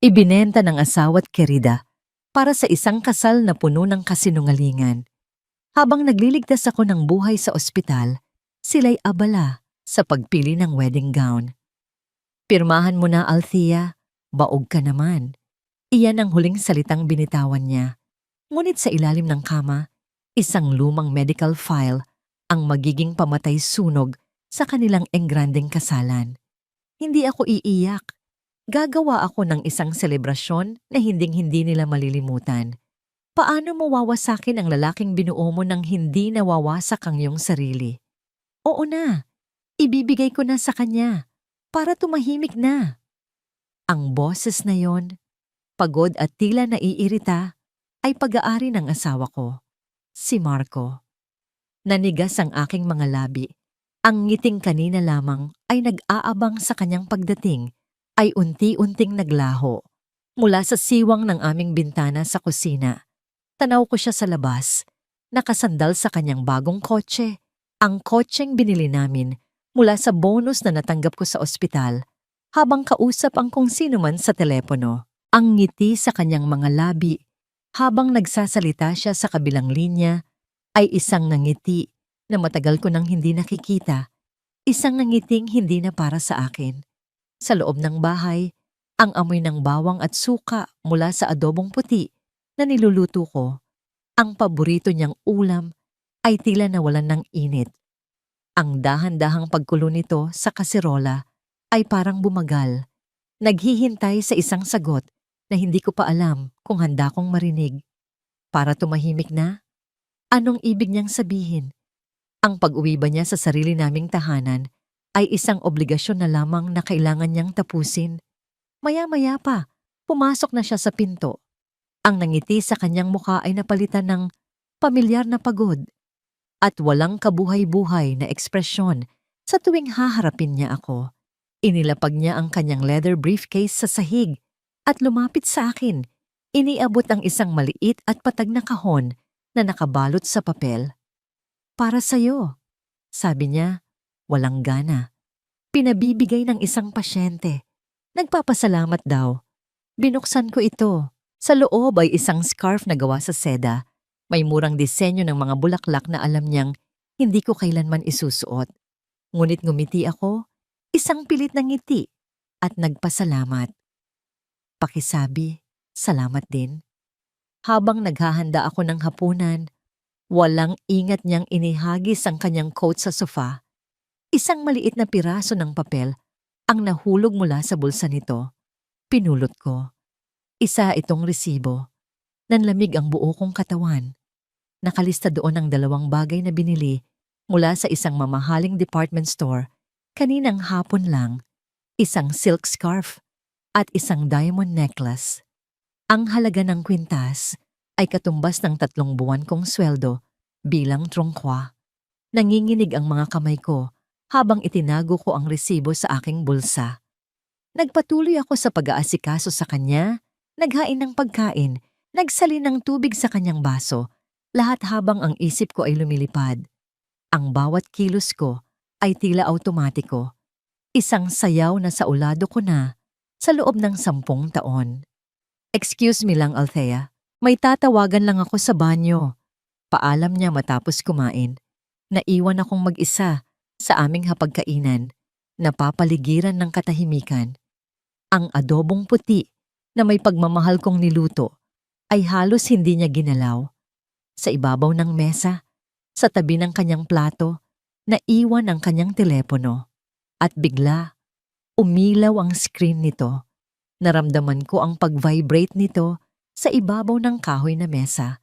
Ibinenta ng asawa't kerida para sa isang kasal na puno ng kasinungalingan. Habang nagliligtas ako ng buhay sa ospital, sila'y abala sa pagpili ng wedding gown. "Pirmahan mo na, Althea. Baog ka naman." Iyan ang huling salitang binitawan niya. Ngunit sa ilalim ng kama, isang lumang medical file ang magiging pamatay sunog sa kanilang engrandeng kasalan. Hindi ako iiyak. Gagawa ako ng isang selebrasyon na hinding-hindi nila malilimutan. Paano mo wawasakin ang lalaking binuo mo nang hindi nawawasak ang iyong sarili? Oo na, ibibigay ko na sa kanya para tumahimik na. Ang boses na yon, pagod at tila naiirita, ay pag-aari ng asawa ko, si Marco. Nanigas ang aking mga labi. Ang ngiting kanina lamang ay nag-aabang sa kanyang pagdating ay unti-unting naglaho. Mula sa siwang ng aming bintana sa kusina, tanaw ko siya sa labas, nakasandal sa kanyang bagong kotse, ang kotseng binili namin mula sa bonus na natanggap ko sa ospital, habang kausap ang kung sino man sa telepono. Ang ngiti sa kanyang mga labi habang nagsasalita siya sa kabilang linya ay isang nangiti na matagal ko nang hindi nakikita, isang nangiting hindi na para sa akin. Sa loob ng bahay, ang amoy ng bawang at suka mula sa adobong puti na niluluto ko, ang paborito niyang ulam, ay tila nawalan ng init. Ang dahan-dahang pagkulo nito sa kaserola ay parang bumagal, naghihintay sa isang sagot na hindi ko pa alam kung handa kong marinig. Para tumahimik na? Anong ibig niyang sabihin? Ang pag-uwi ba niya sa sarili naming tahanan ay isang obligasyon na lamang na kailangan niyang tapusin? Maya-maya pa, pumasok na siya sa pinto. Ang nangiti sa kanyang mukha ay napalitan ng pamilyar na pagod at walang kabuhay-buhay na ekspresyon sa tuwing haharapin niya ako. Inilapag niya ang kanyang leather briefcase sa sahig at lumapit sa akin. Iniabot ang isang maliit at patag na kahon na nakabalot sa papel. "Para sa'yo," sabi niya, walang gana. Pinabibigay ng isang pasyente. Nagpapasalamat daw. Binuksan ko ito. Sa loob ay isang scarf na gawa sa seda. May murang disenyo ng mga bulaklak na alam niyang hindi ko kailanman isusuot. Ngunit ngumiti ako, isang pilit na ngiti, at nagpasalamat. Pakisabi, salamat din. Habang naghahanda ako ng hapunan, walang ingat niyang inihagis ang kanyang coat sa sofa. Isang maliit na piraso ng papel ang nahulog mula sa bulsa nito. Pinulot ko. Isa itong resibo. Nanlamig ang buo kong katawan. Nakalista doon ang 2 bagay na binili mula sa isang mamahaling department store kaninang hapon lang, isang silk scarf at isang diamond necklace. Ang halaga ng kwintas ay katumbas ng 3 buwan kong sweldo bilang trongkwa. Nanginginig ang mga kamay ko habang itinago ko ang resibo sa aking bulsa. Nagpatuloy ako sa pag-aasikaso sa kanya, naghain ng pagkain, nagsalin ng tubig sa kanyang baso, lahat habang ang isip ko ay lumilipad. Ang bawat kilos ko ay tila automatiko. Isang sayaw na saulado ko na sa loob ng 10 taon. "Excuse me lang, Althea. May tatawagan lang ako sa banyo." Paalam niya matapos kumain. Naiwan akong mag-isa sa aming hapagkainan, napapaligiran ng katahimikan. Ang adobong puti na may pagmamahal kong niluto ay halos hindi niya ginalaw. Sa ibabaw ng mesa, sa tabi ng kanyang plato, naiwan ang kanyang telepono. At bigla, umilaw ang screen nito. Naramdaman ko ang pag-vibrate nito sa ibabaw ng kahoy na mesa.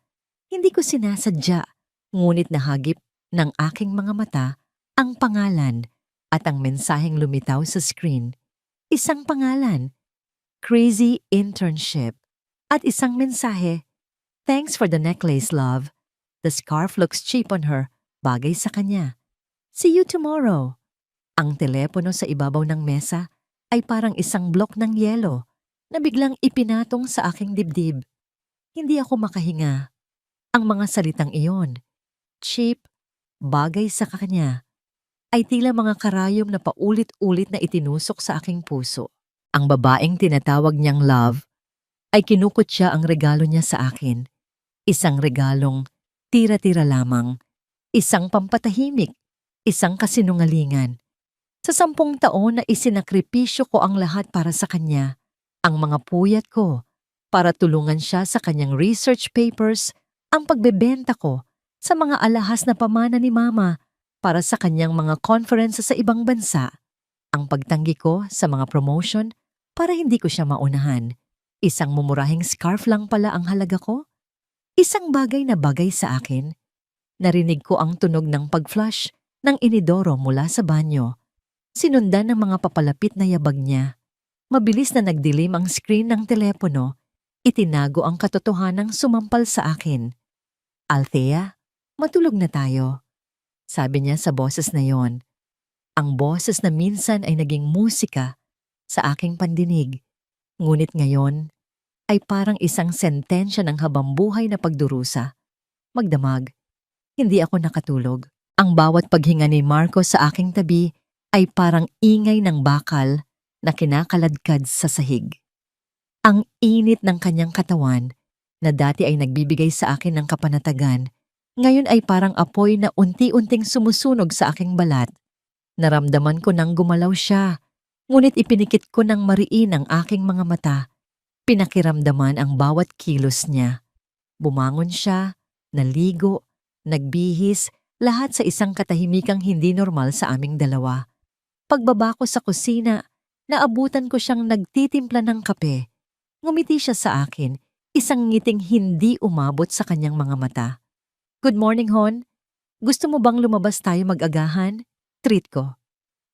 Hindi ko sinasadya, ngunit nahagip ng aking mga mata ang pangalan at ang mensaheng lumitaw sa screen. Isang pangalan, Crazy Internship, at isang mensahe, "Thanks for the necklace, love. The scarf looks cheap on her, bagay sa kanya. See you tomorrow." Ang telepono sa ibabaw ng mesa ay parang isang blok ng yelo na biglang ipinatong sa aking dibdib. Hindi ako makahinga. Ang mga salitang iyon, cheap, bagay sa kanya, ay tila mga karayom na paulit-ulit na itinusok sa aking puso. Ang babaeng tinatawag niyang love ay kinukutya ang regalo niya sa akin. Isang regalong tira-tira lamang, isang pampatahimik, isang kasinungalingan. Sa 10 taon na isinakripisyo ko ang lahat para sa kanya, ang mga puyat ko, para tulungan siya sa kanyang research papers, ang pagbebenta ko sa mga alahas na pamana ni Mama para sa kanyang mga conferences sa ibang bansa, ang pagtanggi ko sa mga promotion para hindi ko siya maunahan. Isang mumurahing scarf lang pala ang halaga ko. Isang bagay na bagay sa akin. Narinig ko ang tunog ng pag-flush ng inidoro mula sa banyo. Sinundan ng mga papalapit na yabag niya. Mabilis na nagdilim ang screen ng telepono. Itinago ang katotohanang sumampal sa akin. Althea, matulog na tayo. Sabi niya sa boses na yon. Ang boses na minsan ay naging musika sa aking pandinig. Ngunit ngayon ay parang isang sentensya ng habambuhay na pagdurusa. Magdamag, hindi ako nakatulog. Ang bawat paghinga ni Marco sa aking tabi ay parang ingay ng bakal na kinakaladkad sa sahig. Ang init ng kanyang katawan na dati ay nagbibigay sa akin ng kapanatagan, ngayon ay parang apoy na unti-unting sumusunog sa aking balat. Naramdaman ko nang gumalaw siya, ngunit ipinikit ko ng mariin ang aking mga mata. Pinakiramdaman ang bawat kilos niya. Bumangon siya, naligo, nagbihis, lahat sa isang katahimikang hindi normal sa aming dalawa. Pagbaba ko sa kusina, naabutan ko siyang nagtitimpla ng kape. Ngumiti siya sa akin, isang ngiting hindi umabot sa kanyang mga mata. Good morning, Hon. Gusto mo bang lumabas tayo mag-agahan? Treat ko.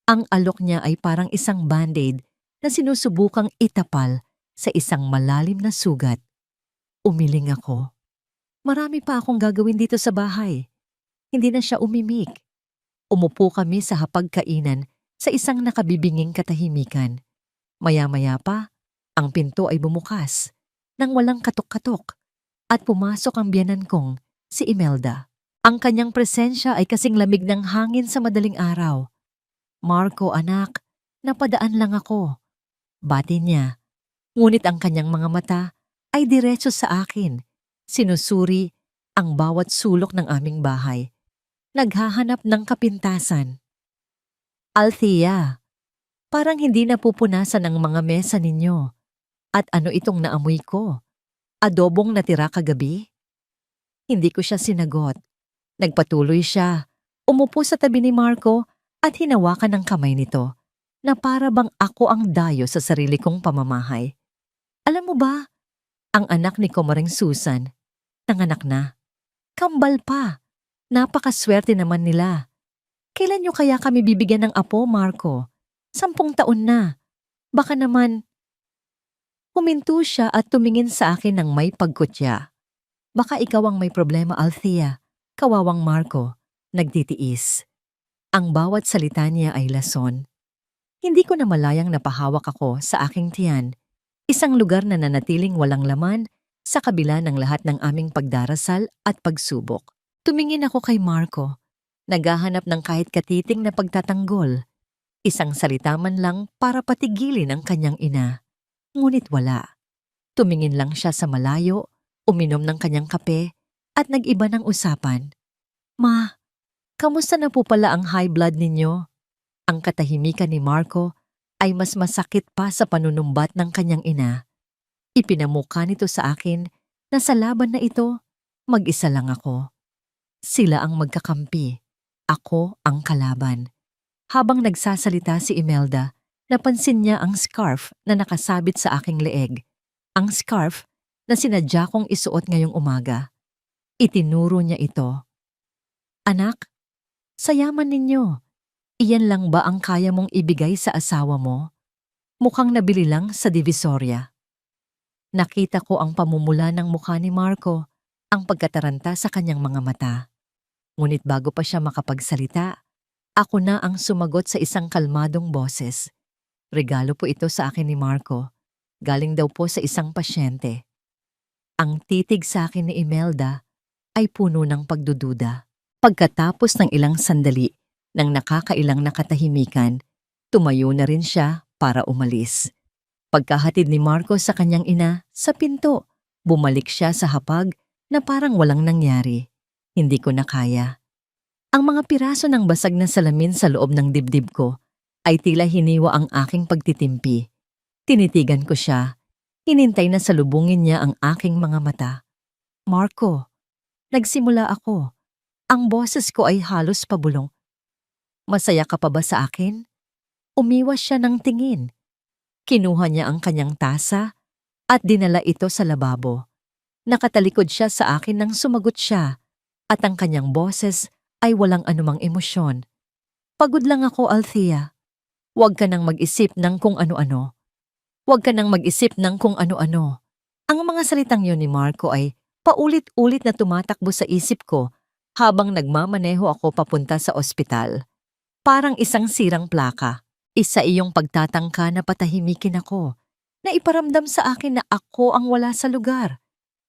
Ang alok niya ay parang isang band-aid na sinusubukang itapal sa isang malalim na sugat. Umiling ako. Marami pa akong gagawin dito sa bahay. Hindi na siya umimik. Umupo kami sa hapagkainan sa isang nakabibinging katahimikan. Maya-maya pa, ang pinto ay bumukas nang walang katok-katok at pumasok ang biyanan kong si Imelda. Ang kanyang presensya ay kasing lamig ng hangin sa madaling araw. Marco, anak, napadaan lang ako. Bati niya. Ngunit ang kanyang mga mata ay diretso sa akin. Sinusuri ang bawat sulok ng aming bahay. Naghahanap ng kapintasan. Althea, parang hindi napupunasan ang mga mesa ninyo. At ano itong naamoy ko? Adobong natira kagabi? Hindi ko siya sinagot. Nagpatuloy siya. Umupo sa tabi ni Marco at hinawakan ng kamay nito na para bang ako ang dayo sa sarili kong pamamahay. Alam mo ba, ang anak ni Komaring Susan, nanganak na. Kambal pa. Napakaswerte naman nila. Kailan niyo kaya kami bibigyan ng apo, Marco? 10 taon na. Baka naman. Huminto siya at tumingin sa akin ng may pagkutya. Baka ikaw ang may problema, Althea. Kawawang Marco, nagtitiis. Ang bawat salita niya ay lason. Hindi ko na malayang napahawak ako sa aking tiyan. Isang lugar na nanatiling walang laman sa kabila ng lahat ng aming pagdarasal at pagsubok. Tumingin ako kay Marco, naghahanap ng kahit katiting na pagtatanggol. Isang salita man lang para patigilin ang kanyang ina. Ngunit wala. Tumingin lang siya sa malayo, uminom ng kanyang kape, at nag-iba ng usapan. Ma, kamusta na po pala ang high blood ninyo? Ang katahimikan ni Marco ay mas masakit pa sa panunumbat ng kanyang ina. Ipinamukha nito sa akin na sa laban na ito, mag-isa lang ako. Sila ang magkakampi, ako ang kalaban. Habang nagsasalita si Imelda, napansin niya ang scarf na nakasabit sa aking leeg. Ang scarf na sinadya kong isuot ngayong umaga. Itinuro niya ito. Anak, sayaman ninyo. Iyan lang ba ang kaya mong ibigay sa asawa mo? Mukhang nabili lang sa Divisoria. Nakita ko ang pamumula ng mukha ni Marco, ang pagkataranta sa kanyang mga mata. Ngunit bago pa siya makapagsalita, ako na ang sumagot sa isang kalmadong boses. Regalo po ito sa akin ni Marco. Galing daw po sa isang pasyente. Ang titig sa akin ni Imelda ay puno ng pagdududa. Pagkatapos ng ilang sandali ng nakakailang na katahimikan, tumayo na rin siya para umalis. Pagkahatid ni Marco sa kanyang ina sa pinto, bumalik siya sa hapag na parang walang nangyari. Hindi ko na kaya. Ang mga piraso ng basag na salamin sa loob ng dibdib ko ay tila hiniwa ang aking pagtitimpi. Tinitigan ko siya. Hinintay na salubungin niya ang aking mga mata. Marco, nagsimula ako. Ang boses ko ay halos pabulong. Masaya ka pa ba sa akin? Umiwas siya ng tingin. Kinuha niya ang kanyang tasa at dinala ito sa lababo. Nakatalikod siya sa akin nang sumagot siya at ang kanyang boses ay walang anumang emosyon. Pagod lang ako, Althea. Huwag ka nang mag-isip ng kung ano-ano. Huwag ka nang mag-isip ng kung ano-ano. Ang mga salitang yun ni Marco ay paulit-ulit na tumatakbo sa isip ko habang nagmamaneho ako papunta sa ospital. Parang isang sirang plaka. Isa iyong pagtatangka na patahimikin ako, na iparamdam sa akin na ako ang wala sa lugar,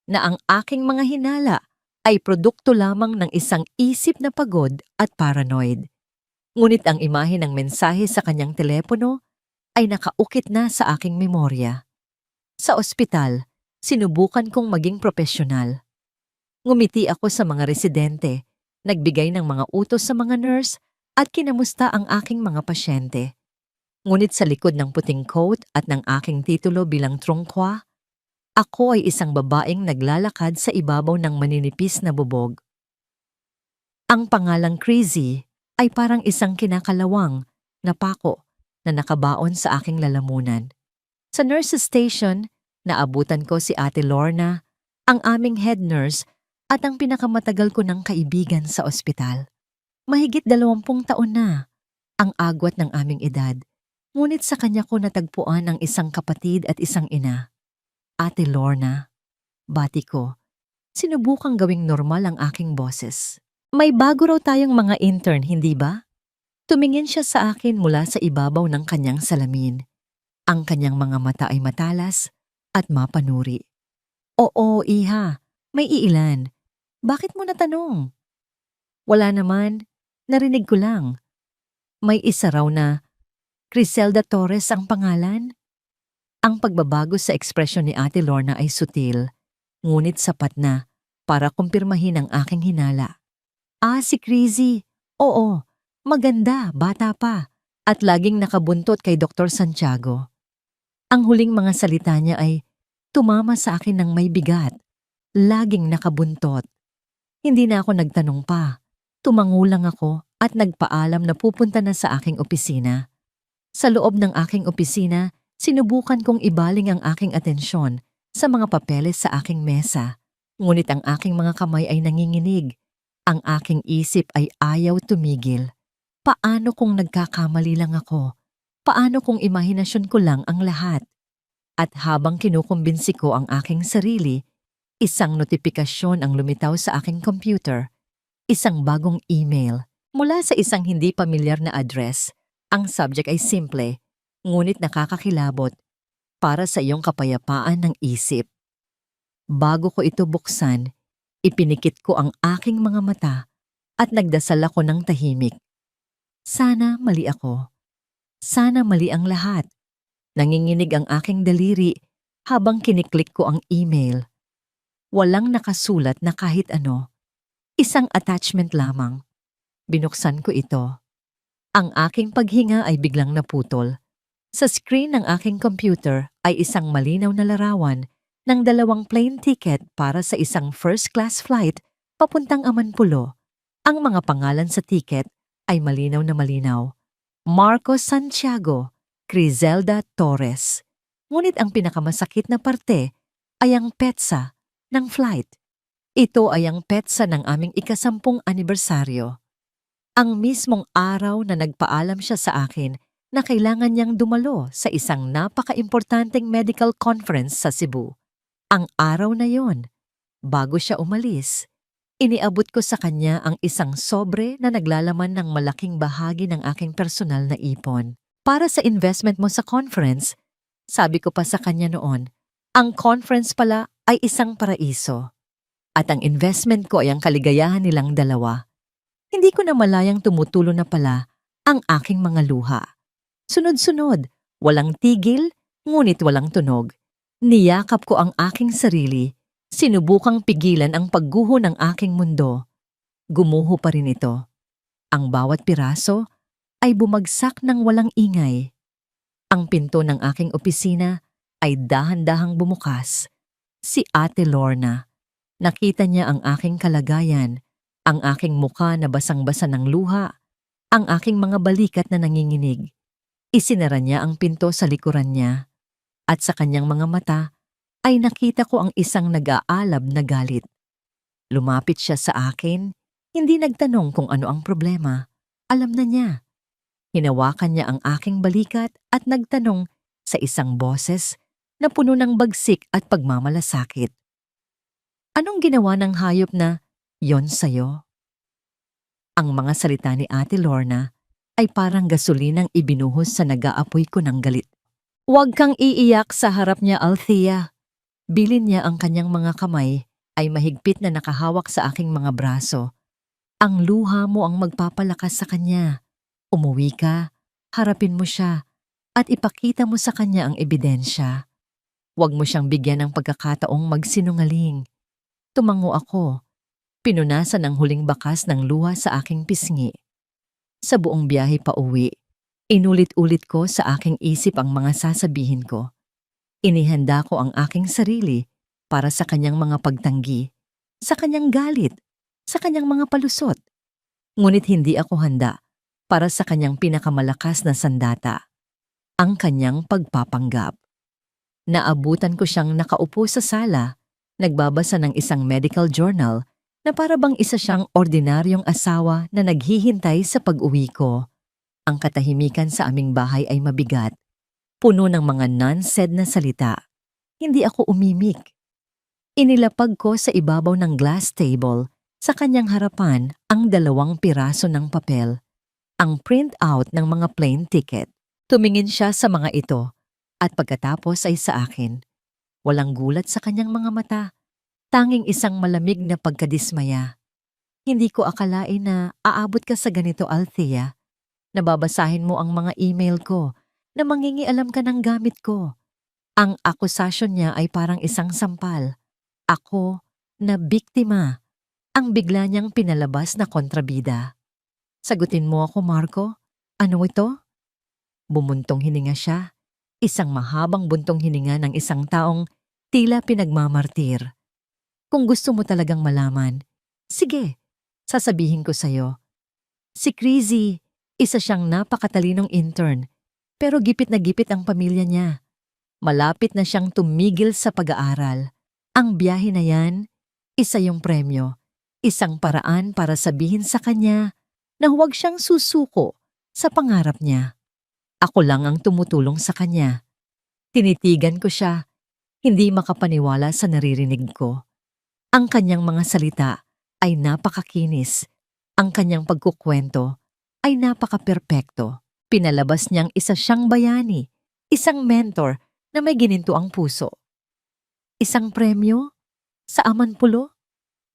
na ang aking mga hinala ay produkto lamang ng isang isip na pagod at paranoid. Ngunit ang imahe ng mensahe sa kanyang telepono ay nakaukit na sa aking memorya. Sa ospital, sinubukan kong maging propesyonal. Ngumiti ako sa mga residente, nagbigay ng mga utos sa mga nurse at kinamusta ang aking mga pasyente. Ngunit sa likod ng puting coat at ng aking titulo bilang trungkwa, ako ay isang babaeng naglalakad sa ibabaw ng maninipis na bubog. Ang pangalang Crazy ay parang isang kinakalawang na pako na nakabaon sa aking lalamunan. Sa nurse's station, naabutan ko si Ate Lorna, ang aming head nurse at ang pinakamatagal ko ng kaibigan sa ospital. Mahigit 20 taon na ang agwat ng aming edad. Ngunit sa kanya ko natagpuan ang isang kapatid at isang ina. Ate Lorna, bati ko, sinubukang gawing normal ang aking boses. May bago raw tayong mga intern, hindi ba? Tumingin siya sa akin mula sa ibabaw ng kanyang salamin. Ang kanyang mga mata ay matalas at mapanuri. Oo, iha, may iilan. Bakit mo natanong? Wala naman, narinig ko lang. May isa raw na Criselda Torres ang pangalan? Ang pagbabago sa ekspresyon ni Ate Lorna ay sutil, ngunit sapat na para kumpirmahin ang aking hinala. Ah, si Crazy. Oo, maganda, bata pa, at laging nakabuntot kay Dr. Santiago. Ang huling mga salita niya ay tumama sa akin ng may bigat, laging nakabuntot. Hindi na ako nagtanong pa. Tumango lang ako at nagpaalam na pupunta na sa aking opisina. Sa loob ng aking opisina, sinubukan kong ibaling ang aking atensyon sa mga papeles sa aking mesa. Ngunit ang aking mga kamay ay nanginginig. Ang aking isip ay ayaw tumigil. Paano kung nagkakamali lang ako? Paano kung imahinasyon ko lang ang lahat? At habang kinukumbinsi ko ang aking sarili, isang notifikasyon ang lumitaw sa aking computer. Isang bagong email mula sa isang hindi pamilyar na address. Ang subject ay simple, ngunit nakakakilabot, para sa iyong kapayapaan ng isip. Bago ko ito buksan, ipinikit ko ang aking mga mata at nagdasal ako ng tahimik. Sana mali ako. Sana mali ang lahat. Nanginginig ang aking daliri habang kiniklik ko ang email. Walang nakasulat na kahit ano. Isang attachment lamang. Binuksan ko ito. Ang aking paghinga ay biglang naputol. Sa screen ng aking computer ay isang malinaw na larawan ng 2 plane ticket para sa isang first-class flight papuntang Amanpulo. Ang mga pangalan sa ticket ay malinaw na malinaw. Marco Santiago, Criselda Torres. Ngunit ang pinakamasakit na parte ay ang petsa ng flight. Ito ay ang petsa ng aming ika-10 anibersaryo. Ang mismong araw na nagpaalam siya sa akin na kailangan niyang dumalo sa isang napaka-importanteng medical conference sa Cebu. Ang araw na yon, bago siya umalis, iniabot ko sa kanya ang isang sobre na naglalaman ng malaking bahagi ng aking personal na ipon. Para sa investment mo sa conference, sabi ko pa sa kanya noon, ang conference pala ay isang paraiso. At ang investment ko ay ang kaligayahan nilang dalawa. Hindi ko na malayang tumutulo na pala ang aking mga luha. Sunod-sunod, walang tigil, Ngunit walang tunog. Niyakap ko ang aking sarili, sinubukang pigilan ang pagguho ng aking mundo. Gumuho pa rin ito. Ang bawat piraso ay bumagsak ng walang ingay. Ang pinto ng aking opisina ay dahan-dahang bumukas. Si Ate Lorna. Nakita niya ang aking kalagayan, ang aking mukha na basang-basa ng luha, ang aking mga balikat na nanginginig. Isinara niya ang pinto sa likuran niya, at sa kanyang mga mata ay nakita ko ang isang nag-aalab na galit. Lumapit siya sa akin, hindi nagtanong kung ano ang problema. Alam na niya. Hinawakan niya ang aking balikat at nagtanong sa isang boses na puno ng bagsik at pagmamalasakit. Anong ginawa ng hayop na yon sa'yo? Ang mga salita ni Ate Lorna ay parang gasolinang ibinuhos sa nag-aapoy ko ng galit. Huwag kang iiyak sa harap niya, Althea. Bilin niya ang kanyang mga kamay ay mahigpit na nakahawak sa aking mga braso. Ang luha mo ang magpapalakas sa kanya. Umuwi ka, harapin mo siya, at ipakita mo sa kanya ang ebidensya. Huwag mo siyang bigyan ng pagkakataong magsinungaling. Tumango ako. Pinunasan ang huling bakas ng luha sa aking pisngi. Sa buong biyahe pa uwi, inulit-ulit ko sa aking isip ang mga sasabihin ko. Inihanda ko ang aking sarili para sa kanyang mga pagtanggi, sa kanyang galit, sa kanyang mga palusot. Ngunit hindi ako handa para sa kanyang pinakamalakas na sandata, ang kanyang pagpapanggap. Naabutan ko siyang nakaupo sa sala, nagbabasa ng isang medical journal na para bang isa siyang ordinaryong asawa na naghihintay sa pag-uwi ko. Ang katahimikan sa aming bahay ay mabigat, puno ng mga non-said na salita. Hindi ako umimik. Inilapag ko sa ibabaw ng glass table, sa kanyang harapan ang 2 piraso ng papel, ang print-out ng mga plane ticket. Tumingin siya sa mga ito at pagkatapos ay sa akin. Walang gulat sa kanyang mga mata, tanging isang malamig na pagkadismaya. Hindi ko akalain na aabot ka sa ganito, Althea. Nababasahin mo ang mga email ko na mangingialam ka ng gamit ko. Ang akusasyon niya ay parang isang sampal. Ako na biktima, ang bigla niyang pinalabas na kontrabida. Sagutin mo ako, Marco. Ano ito? Bumuntong hininga siya. Isang mahabang buntong hininga ng isang taong tila pinagmamartir. Kung gusto mo talagang malaman, sige, sasabihin ko sa'yo. Si Crizzy, isa siyang napakatalinong intern, pero gipit na gipit ang pamilya niya. Malapit na siyang tumigil sa pag-aaral. Ang biyahe na yan, isa yung premyo, isang paraan para sabihin sa kanya na huwag siyang susuko sa pangarap niya. Ako lang ang tumutulong sa kanya. Tinitigan ko siya, hindi makapaniwala sa naririnig ko. Ang kanyang mga salita ay napakakinis. Ang kanyang pagkukwento ay napaka-perpekto. Pinalabas niyang isa siyang bayani, isang mentor na may gininto ang puso. Isang premyo? Sa Amanpulo?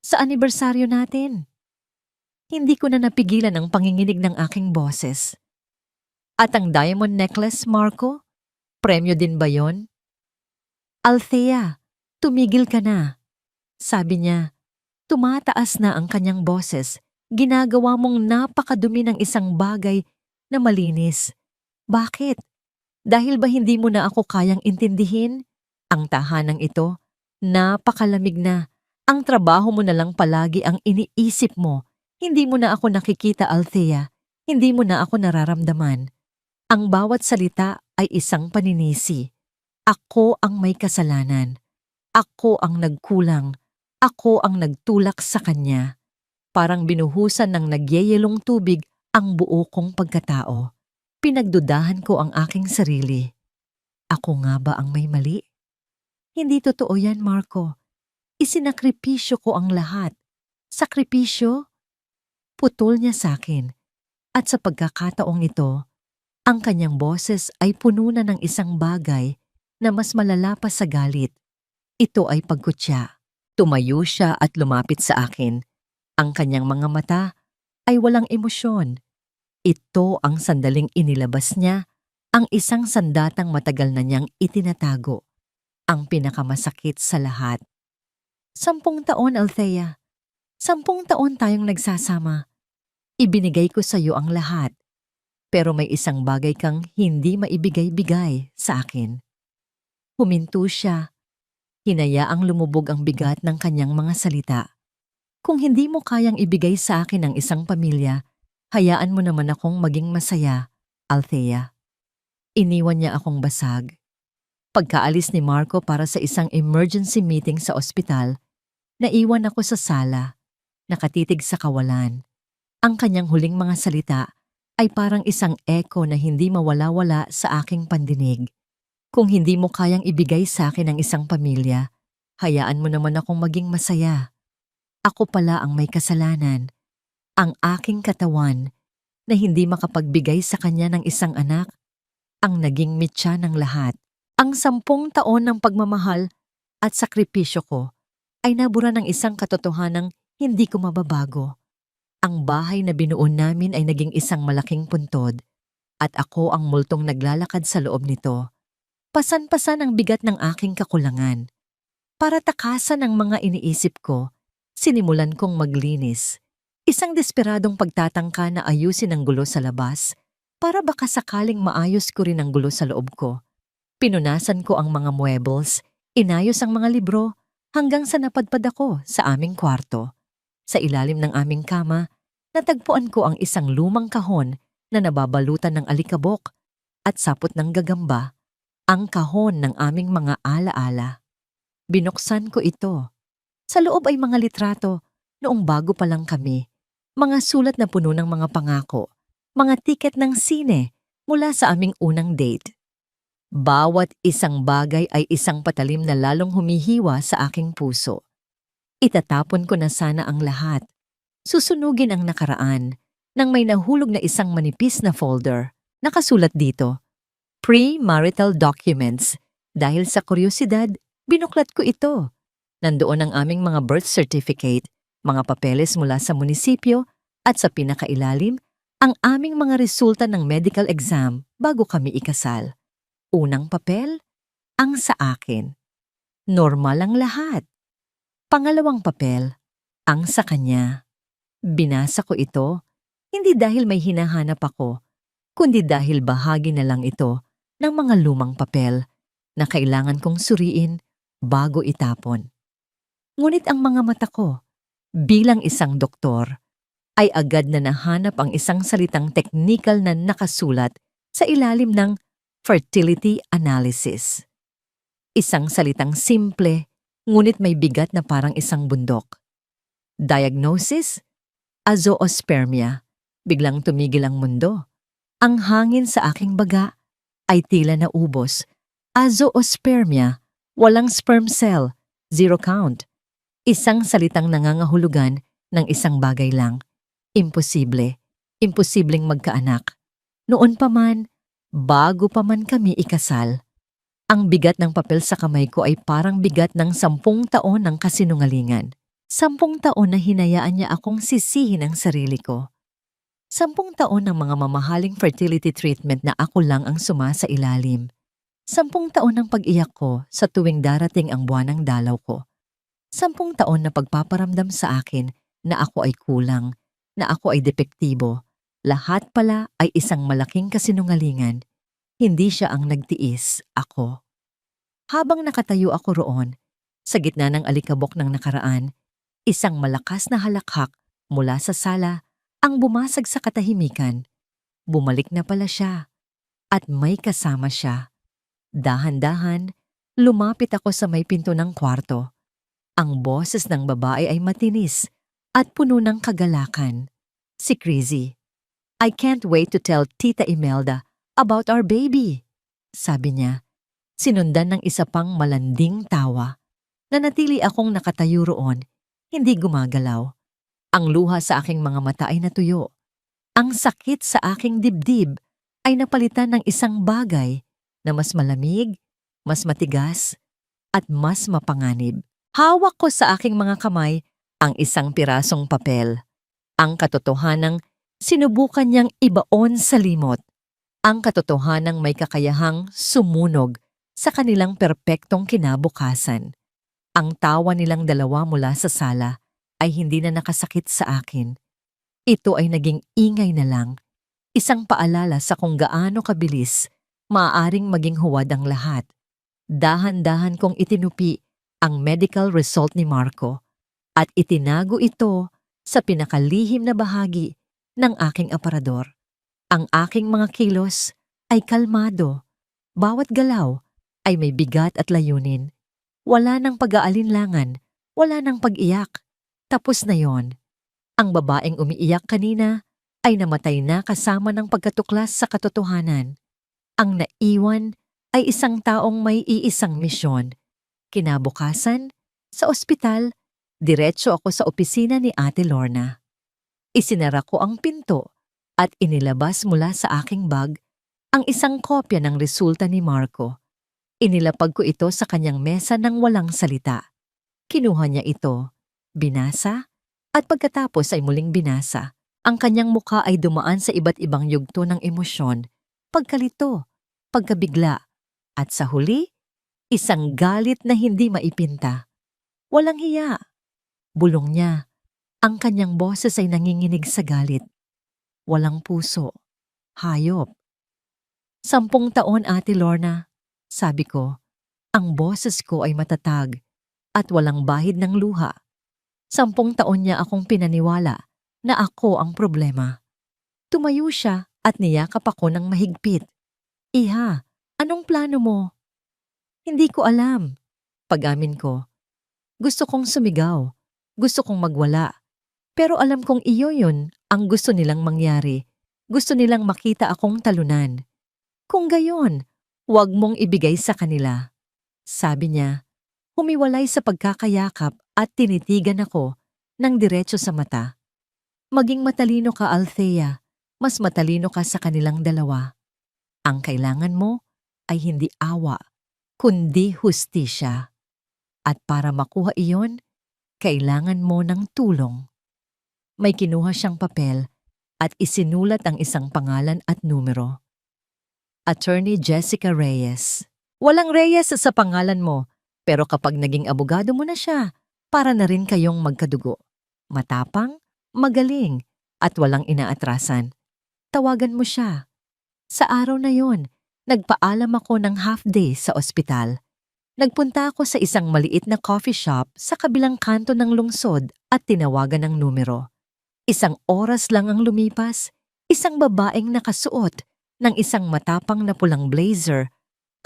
Sa anibersaryo natin? Hindi ko na napigilan ang panginginig ng aking boses. At ang diamond necklace, Marco? Premyo din ba yon? Althea, tumigil ka na. Sabi niya, tumataas na ang kanyang boses. Ginagawa mong napakadumi ng isang bagay na malinis. Bakit? Dahil ba hindi mo na ako kayang intindihin? Ang tahanang ito, napakalamig na. Ang trabaho mo na lang palagi ang iniisip mo. Hindi mo na ako nakikita, Althea. Hindi mo na ako nararamdaman. Ang bawat salita ay isang paninisi. Ako ang may kasalanan. Ako ang nagkulang. Ako ang nagtulak sa kanya. Parang binuhusan ng nagyeyelong tubig ang buo kong pagkatao. Pinagdudahan ko ang aking sarili. Ako nga ba ang may mali? Hindi totoo yan, Marco. Isinakripisyo ko ang lahat. Sakripisyo? Putol niya sa akin. At sa pagkakataong ito, ang kanyang boses ay puno na ng isang bagay na mas malala pa sa galit. Ito ay pagkutya. Tumayo siya at lumapit sa akin. Ang kanyang mga mata ay walang emosyon. Ito ang sandaling inilabas niya Ang isang sandatang matagal na niyang itinatago. Ang pinakamasakit sa lahat. 10 taon, Althea. 10 taon tayong nagsasama. Ibinigay ko sa iyo ang lahat. Pero may isang bagay kang hindi maibigay-bigay sa akin. Huminto siya. Hinayaang lumubog ang bigat ng kanyang mga salita. Kung hindi mo kayang ibigay sa akin ang isang pamilya, hayaan mo naman akong maging masaya, Althea. Iniwan niya akong basag. Pagkaalis ni Marco para sa isang emergency meeting sa ospital, naiwan ako sa sala, nakatitig sa kawalan. Ang kanyang huling mga salita ay parang isang echo na hindi mawala-wala sa aking pandinig. Kung hindi mo kayang ibigay sa akin ang isang pamilya, hayaan mo naman akong maging masaya. Ako pala ang may kasalanan. Ang aking katawan na hindi makapagbigay sa kanya ng isang anak, ang naging mitya ng lahat. Ang 10 taon ng pagmamahal at sakripisyo ko ay nabura ng isang katotohanang hindi ko mababago. Ang bahay na binuo namin ay naging isang malaking puntod at ako ang multong naglalakad sa loob nito. Pasan-pasan ang bigat ng aking kakulangan. Para takasan ang mga iniisip ko, sinimulan kong maglinis. Isang desperadong pagtatangka na ayusin ang gulo sa labas para baka sakaling maayos ko rin ang gulo sa loob ko. Pinunasan ko ang mga muebles, inayos ang mga libro, hanggang sa napadpad ako sa aming kwarto. Sa ilalim ng aming kama, natagpuan ko ang isang lumang kahon na nababalutan ng alikabok at sapot ng gagamba, ang kahon ng aming mga alaala. Binuksan ko ito. Sa loob ay mga litrato noong bago pa lang kami, mga sulat na puno ng mga pangako, mga tiket ng sine mula sa aming unang date. Bawat isang bagay ay isang patalim na lalong humihiwa sa aking puso. Itatapon ko na sana ang lahat. Susunugin ang nakaraan nang may nahulog na isang manipis na folder. Nakasulat dito, Pre-marital documents. Dahil sa kuryosidad, binuklat ko ito. Nandoon ang aming mga birth certificate, mga papeles mula sa munisipyo, at sa pinakailalim, ang aming mga resulta ng medical exam bago kami ikasal. Unang papel, ang sa akin. Normal ang lahat. Pangalawang papel, ang sa kanya. Binasa ko ito, hindi dahil may hinahanap ako, kundi dahil bahagi na lang ito ng mga lumang papel na kailangan kong suriin bago itapon. Ngunit ang mga mata ko, bilang isang doktor, ay agad na nahanap ang isang salitang teknikal na nakasulat sa ilalim ng fertility analysis. Isang salitang simple, ngunit may bigat na parang isang bundok. Diagnosis? Azoospermia. Biglang tumigil ang mundo. Ang hangin sa aking baga ay tila naubos. Azoospermia, walang sperm cell, zero count. Isang salitang nangangahulugan ng isang bagay lang. Imposible. Imposibleng magkaanak. Noon pa man, bago pa man kami ikasal, ang bigat ng papel sa kamay ko ay parang bigat ng 10 taon ng kasinungalingan. 10 taon na hinayaan niya akong sisihin ang sarili ko. 10 taon ng mga mamahaling fertility treatment na ako lang ang sumasa ilalim. 10 taon ng pag-iyak ko sa tuwing darating ang buwanang dalaw ko. 10 taon na pagpaparamdam sa akin na ako ay kulang, na ako ay depektibo. Lahat pala ay isang malaking kasinungalingan. Hindi siya ang nagtiis, ako. Habang nakatayo ako roon, sa gitna ng alikabok ng nakaraan, isang malakas na halakhak mula sa sala ang bumasag sa katahimikan. Bumalik na pala siya, at may kasama siya. Dahan-dahan, lumapit ako sa may pinto ng kwarto. Ang boses ng babae ay matinis at puno ng kagalakan. Si Crizzy. I can't wait to tell Tita Imelda about our baby, sabi niya. Sinundan ng isa pang malanding tawa. Nanatili akong nakatayo roon, hindi gumagalaw. Ang luha sa aking mga mata ay natuyo. Ang sakit sa aking dibdib ay napalitan ng isang bagay na mas malamig, mas matigas, at mas mapanganib. Hawak ko sa aking mga kamay ang isang pirasong papel. Ang katotohanang sinubukan niyang ibaon sa limot. ang katotohanang may kakayahang sumunog sa kanilang perpektong kinabukasan. Ang tawa nilang dalawa mula sa sala ay hindi na nakasakit sa akin. Ito ay naging ingay na lang, isang paalala sa kung gaano kabilis maaaring maging huwad ang lahat. Dahan-dahan kong itinupi ang medical result ni Marco at itinago ito sa pinakalihim na bahagi ng aking aparador. Ang aking mga kilos ay kalmado. Bawat galaw ay may bigat at layunin. Wala nang pag-aalinlangan, wala nang pag-iyak. Tapos na yon. Ang babaeng umiiyak kanina ay namatay na kasama ng pagkatuklas sa katotohanan. Ang naiwan ay isang taong may iisang misyon. Kinabukasan, sa ospital, diretso ako sa opisina ni Ate Lorna. Isinara ko ang pinto at inilabas mula sa aking bag ang isang kopya ng resulta ni Marco. Inilapag ko ito sa kanyang mesa nang walang salita. Kinuha niya ito, binasa, at pagkatapos ay muling binasa. Ang kanyang mukha ay dumaan sa iba't ibang yugto ng emosyon, pagkalito, pagkabigla, at sa huli, isang galit na hindi maipinta. Walang hiya. Bulong niya. Ang kanyang boses ay nanginginig sa galit. Walang puso. Hayop. 10 taon, Ate Lorna. Sabi ko, ang boses ko ay matatag at walang bahid ng luha. 10 taon niya akong pinaniwala na ako ang problema. Tumayo siya at niyakap ako ng mahigpit. Iha, anong plano mo? Hindi ko alam. Pag-amin ko. Gusto kong sumigaw. Gusto kong magwala. Pero alam kong iyo yun ang gusto nilang mangyari. Gusto nilang makita akong talunan. Kung gayon, huwag mong ibigay sa kanila. Sabi niya, humiwalay sa pagkakayakap at tinitigan ako ng diretso sa mata. Maging matalino ka, Althea. Mas matalino ka sa kanilang dalawa. Ang kailangan mo ay hindi awa, kundi hustisya. At para makuha iyon, kailangan mo ng tulong. May kinuha siyang papel at isinulat ang isang pangalan at numero. Attorney Jessica Reyes. Walang Reyes sa pangalan mo, pero kapag naging abogado mo na siya, para na rin kayong magkadugo. Matapang, magaling, at walang inaatrasan. Tawagan mo siya. Sa araw na yon, nagpaalam ako ng half-day sa ospital. Nagpunta ako sa isang maliit na coffee shop sa kabilang kanto ng lungsod at tinawagan ng numero. 1 oras lang ang lumipas, isang babaeng nakasuot ng isang matapang na pulang blazer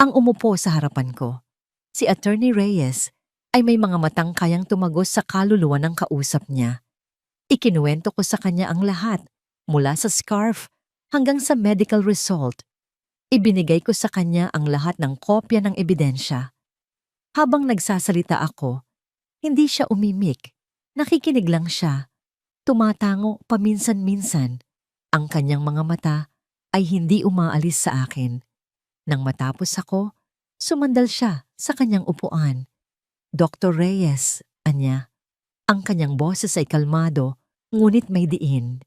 ang umupo sa harapan ko. Si Attorney Reyes ay may mga matang kayang tumagos sa kaluluwa ng kausap niya. Ikinuwento ko sa kanya ang lahat, mula sa scarf hanggang sa medical result. Ibinigay ko sa kanya ang lahat ng kopya ng ebidensya. Habang nagsasalita ako, hindi siya umimik. Nakikinig lang siya. Tumatango paminsan-minsan. Ang kanyang mga mata ay hindi umaalis sa akin. Nang matapos ako, sumandal siya sa kanyang upuan. Dr. Reyes, anya. Ang kanyang boses ay kalmado, ngunit may diin.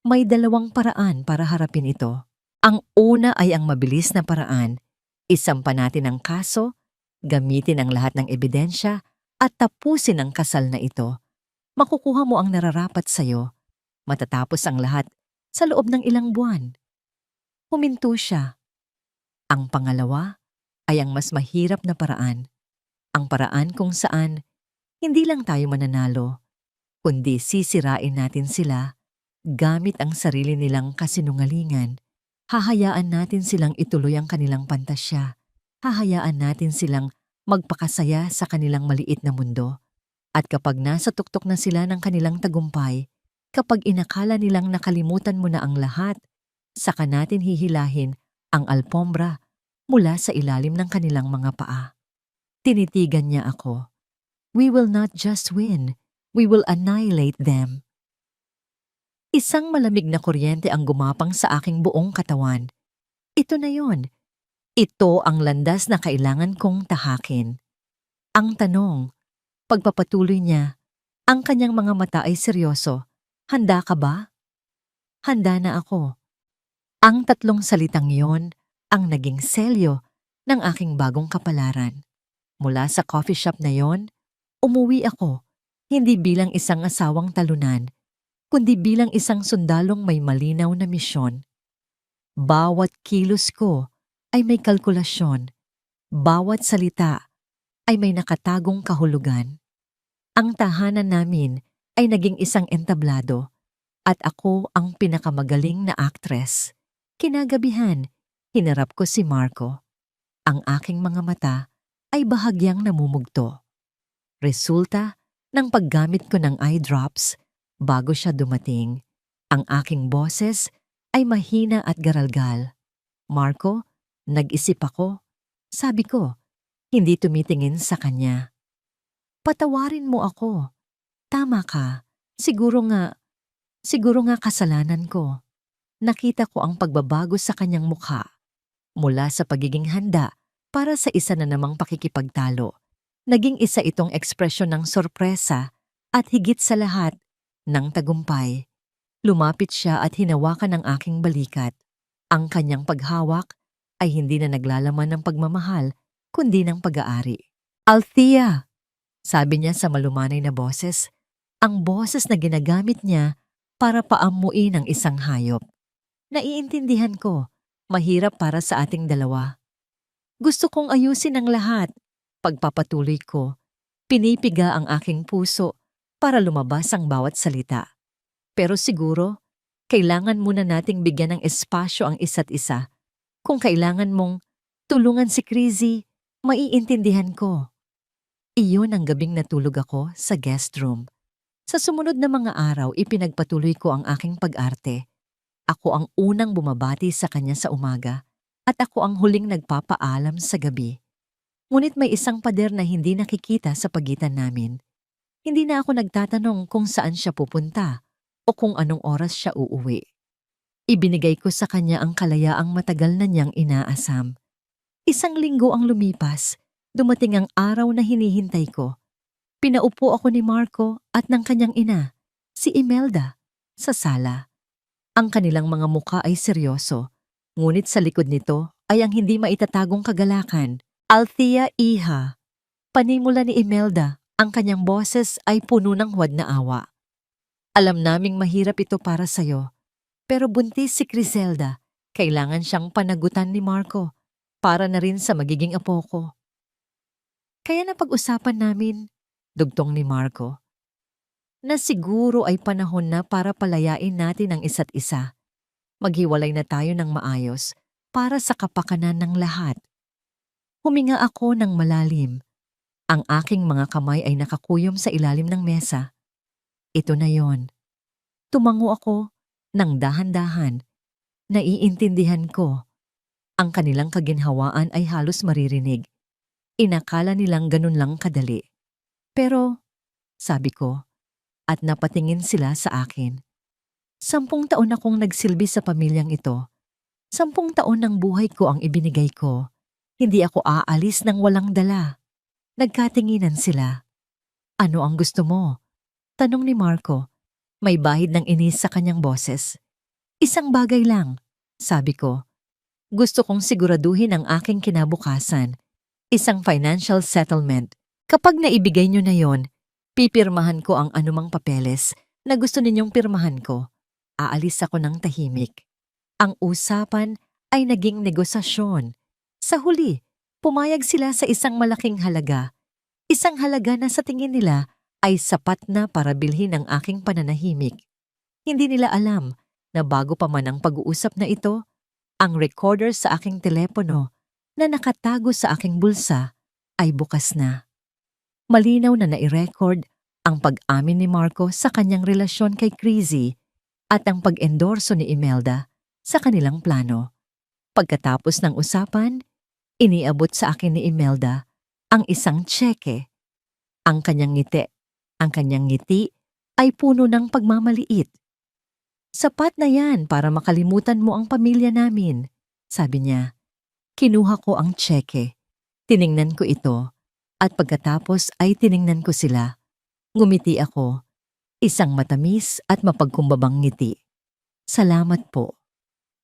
May 2 paraan para harapin ito. Ang una ay ang mabilis na paraan. Isampa natin ang kaso, gamitin ang lahat ng ebidensya, at tapusin ang kasal na ito. Makukuha mo ang nararapat sa'yo. Matatapos ang lahat sa loob ng ilang buwan. Huminto siya. Ang pangalawa ay ang mas mahirap na paraan. Ang paraan kung saan hindi lang tayo mananalo, kundi sisirain natin sila gamit ang sarili nilang kasinungalingan. Hahayaan natin silang ituloy ang kanilang pantasya. Hahayaan natin silang magpakasaya sa kanilang maliit na mundo. At kapag nasa tuktok na sila ng kanilang tagumpay, kapag inakala nilang nakalimutan mo na ang lahat, saka natin hihilahin ang alpombra mula sa ilalim ng kanilang mga paa. Tinitigan niya ako. We will not just win, we will annihilate them. Isang malamig na kuryente ang gumapang sa aking buong katawan. Ito na yon. Ito ang landas na kailangan kong tahakin. Ang tanong, pagpapatuloy niya, ang kanyang mga mata ay seryoso. Handa ka ba? Handa na ako. Ang tatlong salitang yon ang naging selyo ng aking bagong kapalaran. Mula sa coffee shop na yon, umuwi ako, hindi bilang isang asawang talunan, kundi bilang isang sundalong may malinaw na misyon. Bawat kilos ko ay may kalkulasyon, bawat salita ay may nakatagong kahulugan. Ang tahanan namin ay naging isang entablado at ako ang pinakamagaling na aktres. Kinagabihan, hinarap ko si Marco. Ang aking mga mata ay bahagyang namumugto. Resulta ng paggamit ko ng eye drops bago siya dumating. Ang aking boses ay mahina at garalgal. Marco, nag-isip ako. Sabi ko, hindi tumitingin sa kanya. Patawarin mo ako. Tama ka. Siguro nga kasalanan ko. Nakita ko ang pagbabago sa kanyang mukha. Mula sa pagiging handa para sa isa na namang pakikipagtalo. Naging isa itong ekspresyon ng sorpresa at higit sa lahat, ng tagumpay. Lumapit siya at hinawakan ang aking balikat. Ang kanyang paghawak ay hindi na naglalaman ng pagmamahal, kundi ng pag-aari. Althea! Sabi niya sa malumanay na boses, ang boses na ginagamit niya para paamuin ang isang hayop. Naiintindihan ko, mahirap para sa ating dalawa. Gusto kong ayusin ang lahat. Pagpapatuloy ko, pinipiga ang aking puso para lumabas ang bawat salita. Pero siguro, kailangan muna nating bigyan ng espasyo ang isa't isa. Kung kailangan mong tulungan si Crizzy, maiintindihan ko. Iyon ang gabing natulog ako sa guest room. Sa sumunod na mga araw, ipinagpatuloy ko ang aking pag-arte. Ako ang unang bumabati sa kanya sa umaga at ako ang huling nagpapaalam sa gabi. Ngunit may isang pader na hindi nakikita sa pagitan namin. Hindi na ako nagtatanong kung saan siya pupunta o kung anong oras siya uuwi. Ibinigay ko sa kanya ang kalayaang matagal na niyang inaasam. Isang linggo ang lumipas, dumating ang araw na hinihintay ko. Pinaupo ako ni Marco at ng kanyang ina, si Imelda, sa sala. Ang kanilang mga muka ay seryoso, ngunit sa likod nito ay ang hindi maitatagong kagalakan. Althea, iha. Panimula ni Imelda, ang kanyang boses ay puno ng huwad na awa. Alam naming mahirap ito para sa'yo, pero buntis si Criselda. Kailangan siyang panagutan ni Marco para na rin sa magiging apo ko. Kaya napag-usapan namin, dugtong ni Marco, na siguro ay panahon na para palayain natin ang isa't isa. Maghiwalay na tayo ng maayos para sa kapakanan ng lahat. Huminga ako ng malalim. Ang aking mga kamay ay nakakuyom sa ilalim ng mesa. Ito na yon. Tumango ako ng dahan-dahan. Naiintindihan ko. Ang kanilang kaginhawaan ay halos maririnig. Inakala nilang ganun lang kadali. Pero, sabi ko, at napatingin sila sa akin. 10 taon akong nagsilbi sa pamilyang ito. 10 taon ng buhay ko ang ibinigay ko. Hindi ako aalis nang walang dala. Nagkatinginan sila. Ano ang gusto mo? Tanong ni Marco. May bahid ng inis sa kanyang boses. Isang bagay lang, sabi ko. Gusto kong siguraduhin ang aking kinabukasan. Isang financial settlement. Kapag naibigay nyo na yon, pipirmahan ko ang anumang papeles na gusto ninyong pirmahan ko. Aalis ako ng tahimik. Ang usapan ay naging negosasyon. Sa huli, pumayag sila sa isang malaking halaga. Isang halaga na sa tingin nila ay sapat na para bilhin ang aking pananahimik. Hindi nila alam na bago pa man ang pag-uusap na ito, ang recorder sa aking telepono na nakatago sa aking bulsa ay bukas na. Malinaw na nai-record ang pag-amin ni Marco sa kanyang relasyon kay Crizzy at ang pag-endorso ni Imelda sa kanilang plano. Pagkatapos ng usapan, iniabot sa akin ni Imelda ang isang tseke. Ang kanyang ngiti ay puno ng pagmamaliit. Sapat na yan para makalimutan mo ang pamilya namin, sabi niya. Kinuha ko ang tseke. Tiningnan ko ito at pagkatapos ay tiningnan ko sila. Ngumiti ako. Isang matamis at mapagkumbabang ngiti. Salamat po.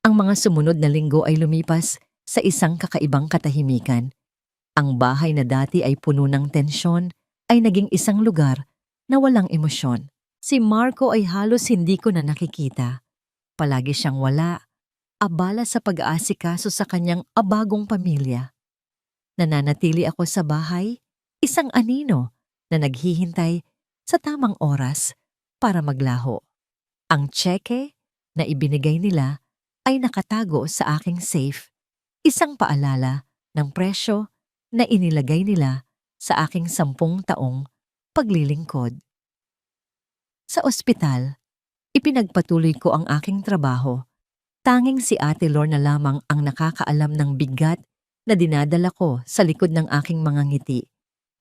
Ang mga sumunod na linggo ay lumipas sa isang kakaibang katahimikan. Ang bahay na dati ay puno ng tensyon ay naging isang lugar na walang emosyon. Si Marco ay halos hindi ko na nakikita. Palagi siyang wala, abala sa pag-aasikaso sa kanyang abagong pamilya. Nananatili ako sa bahay, isang anino na naghihintay sa tamang oras para maglaho. Ang tseke na ibinigay nila ay nakatago sa aking safe, isang paalala ng presyo na inilagay nila sa aking 10 taong paglilingkod. Sa ospital, ipinagpatuloy ko ang aking trabaho. Tanging si Ate Lorna lamang ang nakakaalam ng bigat na dinadala ko sa likod ng aking mga ngiti.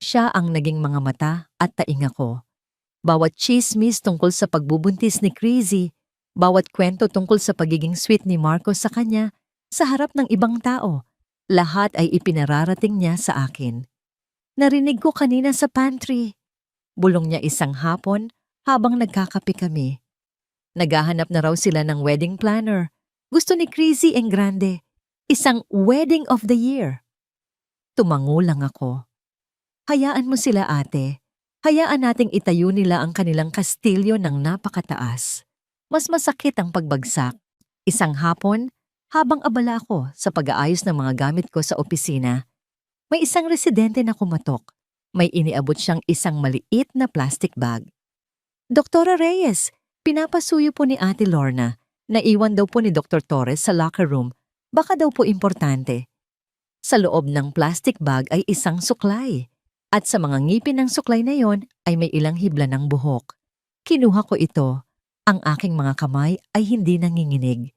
Siya ang naging mga mata at tainga ko. Bawat chismis tungkol sa pagbubuntis ni Crazy, bawat kwento tungkol sa pagiging sweet ni Marco sa kanya sa harap ng ibang tao, lahat ay ipinararating niya sa akin. Narinig ko kanina sa pantry. Bulong niya isang hapon habang nagkakape kami. Naghahanap na raw sila ng wedding planner. Gusto ni Crazy ang grande, isang wedding of the year. Tumango lang ako. Hayaan mo sila, ate. Hayaan nating itayo nila ang kanilang kastilyo ng napakataas. Mas masakit ang pagbagsak. Isang hapon, habang abala ako sa pag-aayos ng mga gamit ko sa opisina, may isang residente na kumatok. May iniabot siyang isang maliit na plastic bag. Doktora Reyes, pinapasuyo po ni Ate Lorna. Naiwan daw po ni Dr. Torres sa locker room. Baka daw po importante. Sa loob ng plastic bag ay isang suklay. At sa mga ngipin ng suklay na yon ay may ilang hibla ng buhok. Kinuha ko ito. Ang aking mga kamay ay hindi nanginginig.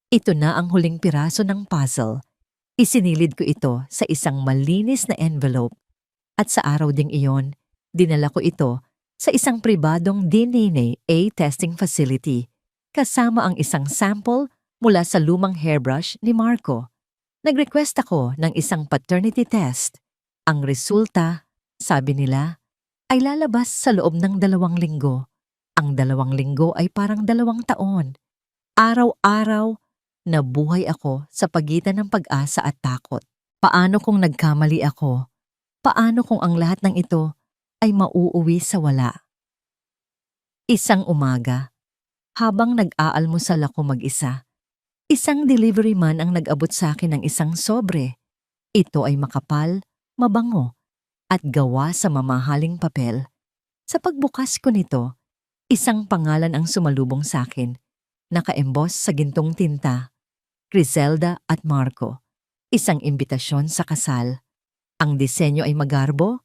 Ito na ang huling piraso ng puzzle. Isinilid ko ito sa isang malinis na envelope. At sa araw ding iyon, dinala ko ito sa isang pribadong DNA testing facility, kasama ang isang sample mula sa lumang hairbrush ni Marco. Nag-request ako ng isang paternity test. Ang resulta, sabi nila, ay lalabas sa loob ng 2 linggo. Ang 2 linggo ay parang 2 taon. Araw-araw, nabuhay ako sa pagitan ng pag-asa at takot. Paano kung nagkamali ako? Paano kung ang lahat ng ito ay mauuwi sa wala? Isang umaga, habang nag-aalmusal ako mag-isa, isang delivery man ang nag-abot sa akin ng isang sobre. Ito ay makapal, mabango, at gawa sa mamahaling papel. Sa pagbukas ko nito, isang pangalan ang sumalubong sa akin, naka-emboss sa gintong tinta, Griselda at Marco. Isang imbitasyon sa kasal. Ang disenyo ay magarbo,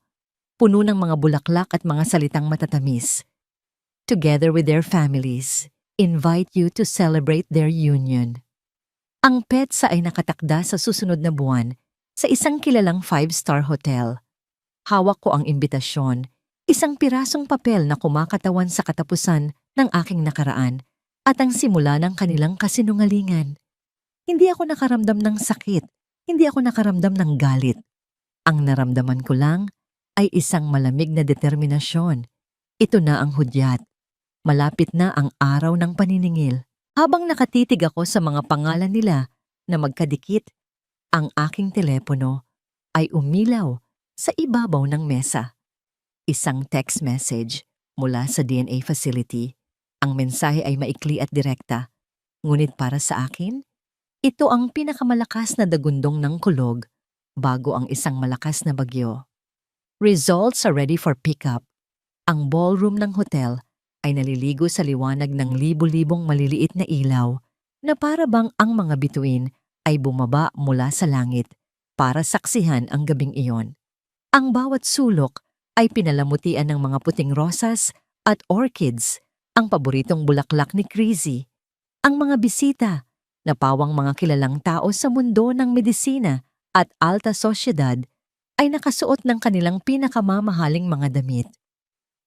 puno ng mga bulaklak at mga salitang matatamis. Together with their families, invite you to celebrate their union. Ang petsa ay nakatakda sa susunod na buwan sa isang kilalang 5-star hotel. Hawak ko ang imbitasyon, isang pirasong papel na kumakatawan sa katapusan ng aking nakaraan at ang simula ng kanilang kasinungalingan. Hindi ako nakaramdam ng sakit, hindi ako nakaramdam ng galit. Ang naramdaman ko lang ay isang malamig na determinasyon. Ito na ang hudyat. Malapit na ang araw ng paniningil. Habang nakatitig ako sa mga pangalan nila na magkadikit, ang aking telepono ay umilaw sa ibabaw ng mesa. Isang text message mula sa DNA facility. Ang mensahe ay maikli at direkta. Ngunit para sa akin, ito ang pinakamalakas na dagundong ng kulog bago ang isang malakas na bagyo. Results are ready for pickup. Ang ballroom ng hotel ay naliligo sa liwanag ng libu-libong maliliit na ilaw na para bang ang mga bituin ay bumaba mula sa langit para saksihan ang gabing iyon. Ang bawat sulok ay pinalamutian ng mga puting rosas at orchids, ang paboritong bulaklak ni Crazy. Ang mga bisita, na pawang mga kilalang tao sa mundo ng medisina at alta sosyedad, ay nakasuot ng kanilang pinakamamahaling mga damit.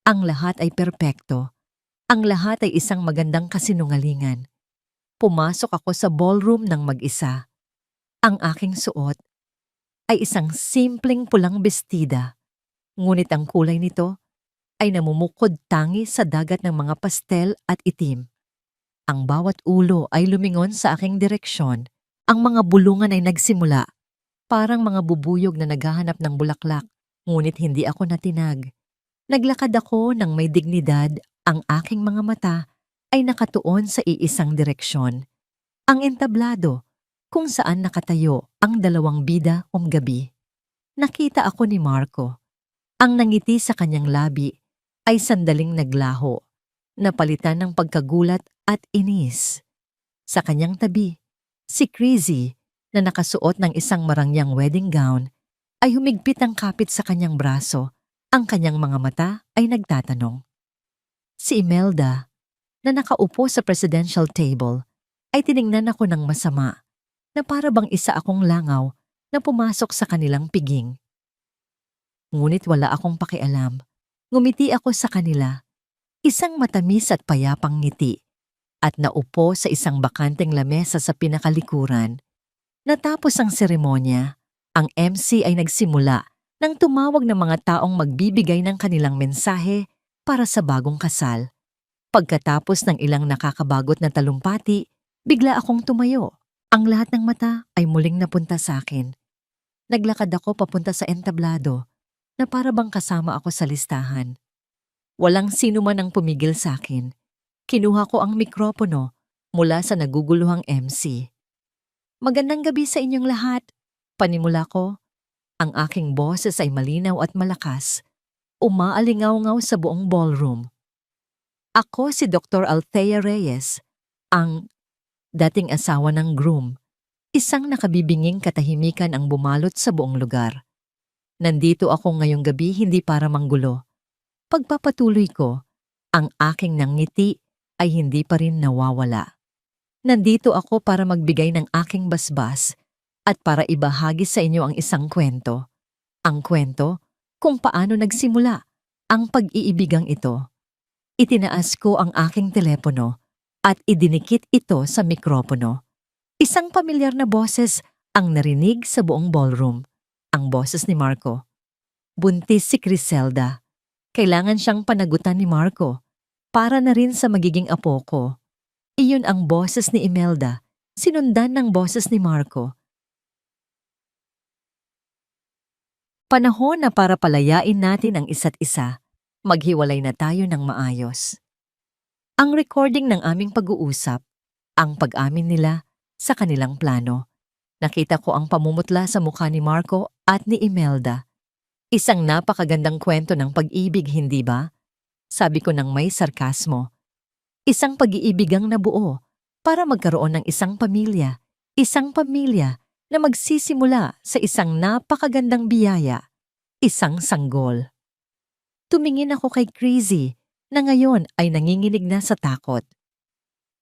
Ang lahat ay perpekto. Ang lahat ay isang magandang kasinungalingan. Pumasok ako sa ballroom ng mag-isa. Ang aking suot ay isang simpleng pulang bestida, ngunit ang kulay nito ay namumukod tangi sa dagat ng mga pastel at itim. Ang bawat ulo ay lumingon sa aking direksyon. Ang mga bulungan ay nagsimula, parang mga bubuyog na naghahanap ng bulaklak, ngunit hindi ako natinag. Naglakad ako ng may dignidad, ang aking mga mata ay nakatuon sa iisang direksyon. Ang entablado, kung saan nakatayo ang dalawang bida gabi. Nakita ako ni Marco. Ang nangiti sa kanyang labi ay sandaling naglaho, napalitan ng pagkagulat at inis. Sa kanyang tabi, si Crazy na nakasuot ng isang marangyang wedding gown ay humigpit ang kapit sa kanyang braso. Ang kanyang mga mata ay nagtatanong. Si Imelda, na nakaupo sa presidential table, ay tiningnan ako ng masama na para bang isa akong langaw na pumasok sa kanilang piging. Ngunit wala akong pakialam. Ngumiti ako sa kanila, isang matamis at payapang ngiti, at naupo sa isang bakanteng lamesa sa pinakalikuran. Natapos ang seremonya, ang MC ay nagsimula nang tumawag ng mga taong magbibigay ng kanilang mensahe para sa bagong kasal. Pagkatapos ng ilang nakakabagot na talumpati, bigla akong tumayo. Ang lahat ng mata ay muling napunta sa akin. Naglakad ako papunta sa entablado na para bang kasama ako sa listahan. Walang sino man ang pumigil sa akin. Kinuha ko ang mikropono mula sa naguguluhang MC. Magandang gabi sa inyong lahat. Panimula ko. Ang aking boses ay malinaw at malakas. Umaalingaw-ngaw sa buong ballroom. Ako si Dr. Althea Reyes, ang dating asawa ng groom. Isang nakabibinging katahimikan ang bumalot sa buong lugar. Nandito ako ngayong gabi hindi para manggulo. Pagpapatuloy ko, ang aking nangiti ay hindi pa rin nawawala. Nandito ako para magbigay ng aking basbas at para ibahagi sa inyo ang isang kwento. Ang kwento kung paano nagsimula ang pag-iibigang ito. Itinaas ko ang aking telepono at idinikit ito sa mikropono. Isang pamilyar na boses ang narinig sa buong ballroom. Ang boses ni Marco. Buntis si Criselda. Kailangan siyang panagutan ni Marco para na rin sa magiging apo ko. Iyon ang boses ni Imelda, sinundan ng boses ni Marco. Panahon na para palayain natin ang isa't isa. Maghiwalay na tayo ng maayos. Ang recording ng aming pag-uusap, ang pag-amin nila sa kanilang plano. Nakita ko ang pamumutla sa mukha ni Marco at ni Imelda. Isang napakagandang kwento ng pag-ibig, hindi ba? Sabi ko ng may sarkasmo. Isang pag-iibigang nabuo para magkaroon ng isang pamilya. Isang pamilya na magsisimula sa isang napakagandang biyaya. Isang sanggol. Tumingin ako kay Crazy na ngayon ay nanginginig na sa takot.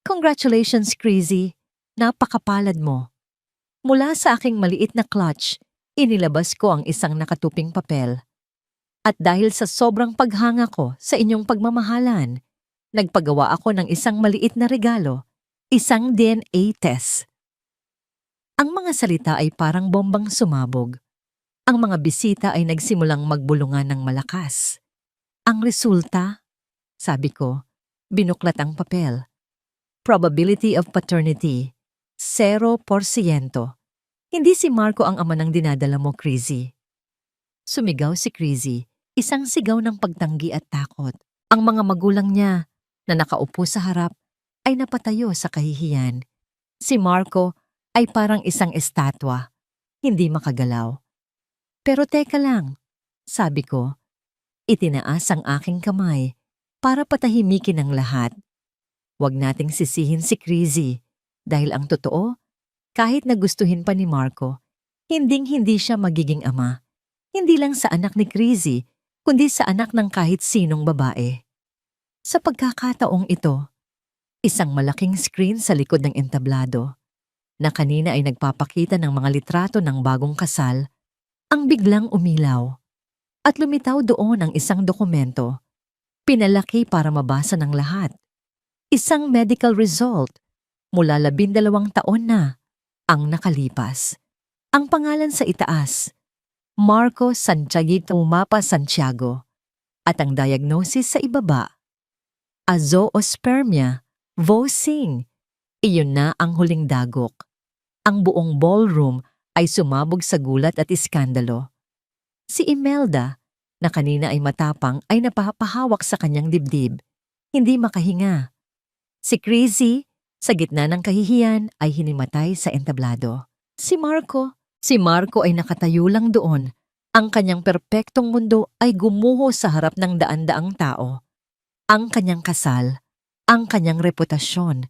Congratulations, Crazy. Napakapalad mo. Mula sa aking maliit na clutch, inilabas ko ang isang nakatuping papel. At dahil sa sobrang paghanga ko sa inyong pagmamahalan, nagpagawa ako ng isang maliit na regalo, isang DNA test. Ang mga salita ay parang bombang sumabog. Ang mga bisita ay nagsimulang magbulungan ng malakas. Ang resulta, sabi ko, binuklat ang papel. Probability of paternity, 0%. Hindi si Marco ang ama ng dinadala mo, Crazy. Sumigaw si Crazy, isang sigaw ng pagtanggi at takot. Ang mga magulang niya na nakaupo sa harap ay napatayo sa kahihiyan. Si Marco ay parang isang estatwa, hindi makagalaw. Pero teka lang, sabi ko, itinaas ang aking kamay para patahimikin ang lahat. Huwag nating sisihin si Crazy dahil ang totoo, kahit nagustuhin pa ni Marco, hinding-hindi siya magiging ama. Hindi lang sa anak ni Crazy, kundi sa anak ng kahit sinong babae. Sa pagkakataong ito, isang malaking screen sa likod ng entablado na kanina ay nagpapakita ng mga litrato ng bagong kasal, ang biglang umilaw at lumitaw doon ang isang dokumento, pinalaki para mabasa ng lahat. Isang medical result mula 12 taon na ang nakalipas. Ang pangalan sa itaas, Marco Santiago Mapa Santiago, at ang diagnosis sa ibaba, azoospermia Vosing! Iyon na ang huling dagok. Ang buong ballroom ay sumabog sa gulat at iskandalo. Si Imelda, na kanina ay matapang, ay napapahawak sa kanyang dibdib. Hindi makahinga. Si Crazy, sa gitna ng kahihiyan, ay hinimatay sa entablado. Si Marco ay nakatayo lang doon. Ang kanyang perpektong mundo ay gumuho sa harap ng daan-daang tao. Ang kanyang kasal, ang kanyang reputasyon,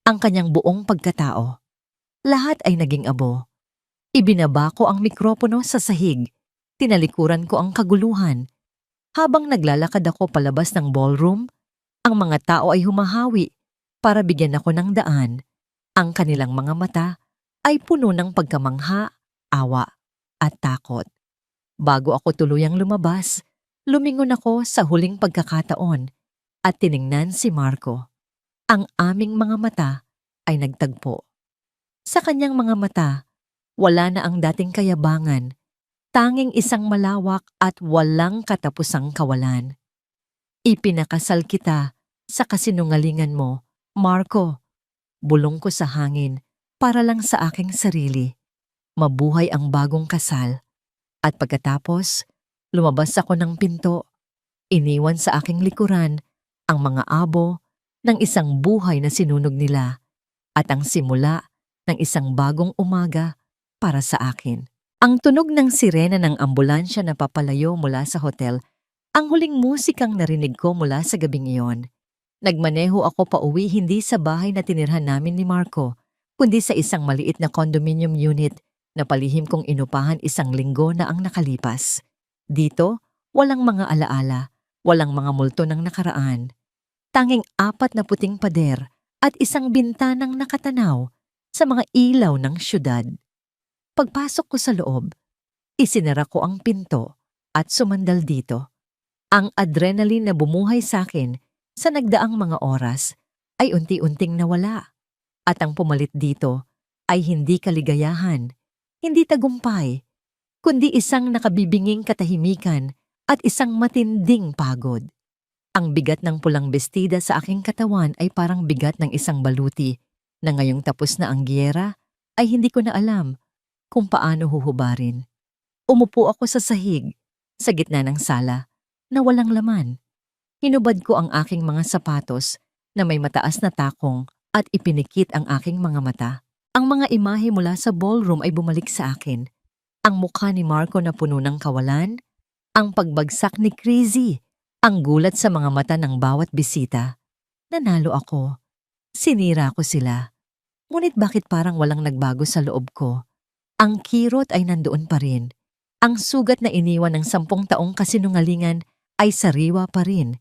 ang kanyang buong pagkatao. Lahat ay naging abo. Ibinaba ko ang mikropono sa sahig. Tinalikuran ko ang kaguluhan. Habang naglalakad ako palabas ng ballroom, ang mga tao ay humahawi para bigyan ako ng daan. Ang kanilang mga mata ay puno ng pagkamangha, awa, at takot. Bago ako tuluyang lumabas, lumingon ako sa huling pagkakataon at tiningnan si Marco. Ang aming mga mata ay nagtagpo. Sa kanyang mga mata, wala na ang dating kayabangan, tanging isang malawak at walang katapusang kawalan. Ipinakasal kita sa kasinungalingan mo, Marco. Bulong ko sa hangin para lang sa aking sarili. Mabuhay ang bagong kasal. At pagkatapos, lumabas ako ng pinto. Iniwan sa aking likuran ang mga abo ng isang buhay na sinunog nila at ang simula ng isang bagong umaga para sa akin. Ang tunog ng sirena ng ambulansya na papalayo mula sa hotel, ang huling musikang narinig ko mula sa gabing iyon. Nagmaneho ako pauwi hindi sa bahay na tinirhan namin ni Marco, kundi sa isang maliit na condominium unit na palihim kong inupahan 1 linggo na ang nakalipas. Dito, walang mga alaala, walang mga multo ng nakaraan. Tanging 4 na puting pader at isang bintanang nakatanaw sa mga ilaw ng syudad. Pagpasok ko sa loob, isinara ko ang pinto at sumandal dito. Ang adrenaline na bumuhay sa akin sa nagdaang mga oras ay unti-unting nawala. At ang pumalit dito ay hindi kaligayahan, hindi tagumpay, kundi isang nakabibinging katahimikan at isang matinding pagod. Ang bigat ng pulang bestida sa aking katawan ay parang bigat ng isang baluti na ngayong tapos na ang giyera ay hindi ko na alam kung paano huhubarin. Umupo ako sa sahig, sa gitna ng sala, na walang laman. Hinubad ko ang aking mga sapatos na may mataas na takong at ipinikit ang aking mga mata. Ang mga imahe mula sa ballroom ay bumalik sa akin. Ang mukha ni Marco na puno ng kawalan, ang pagbagsak ni Crazy, ang gulat sa mga mata ng bawat bisita. Nanalo ako. Sinira ko sila. Ngunit bakit parang walang nagbago sa loob ko? Ang kirot ay nandoon pa rin. Ang sugat na iniwan ng 10 taong kasinungalingan ay sariwa pa rin.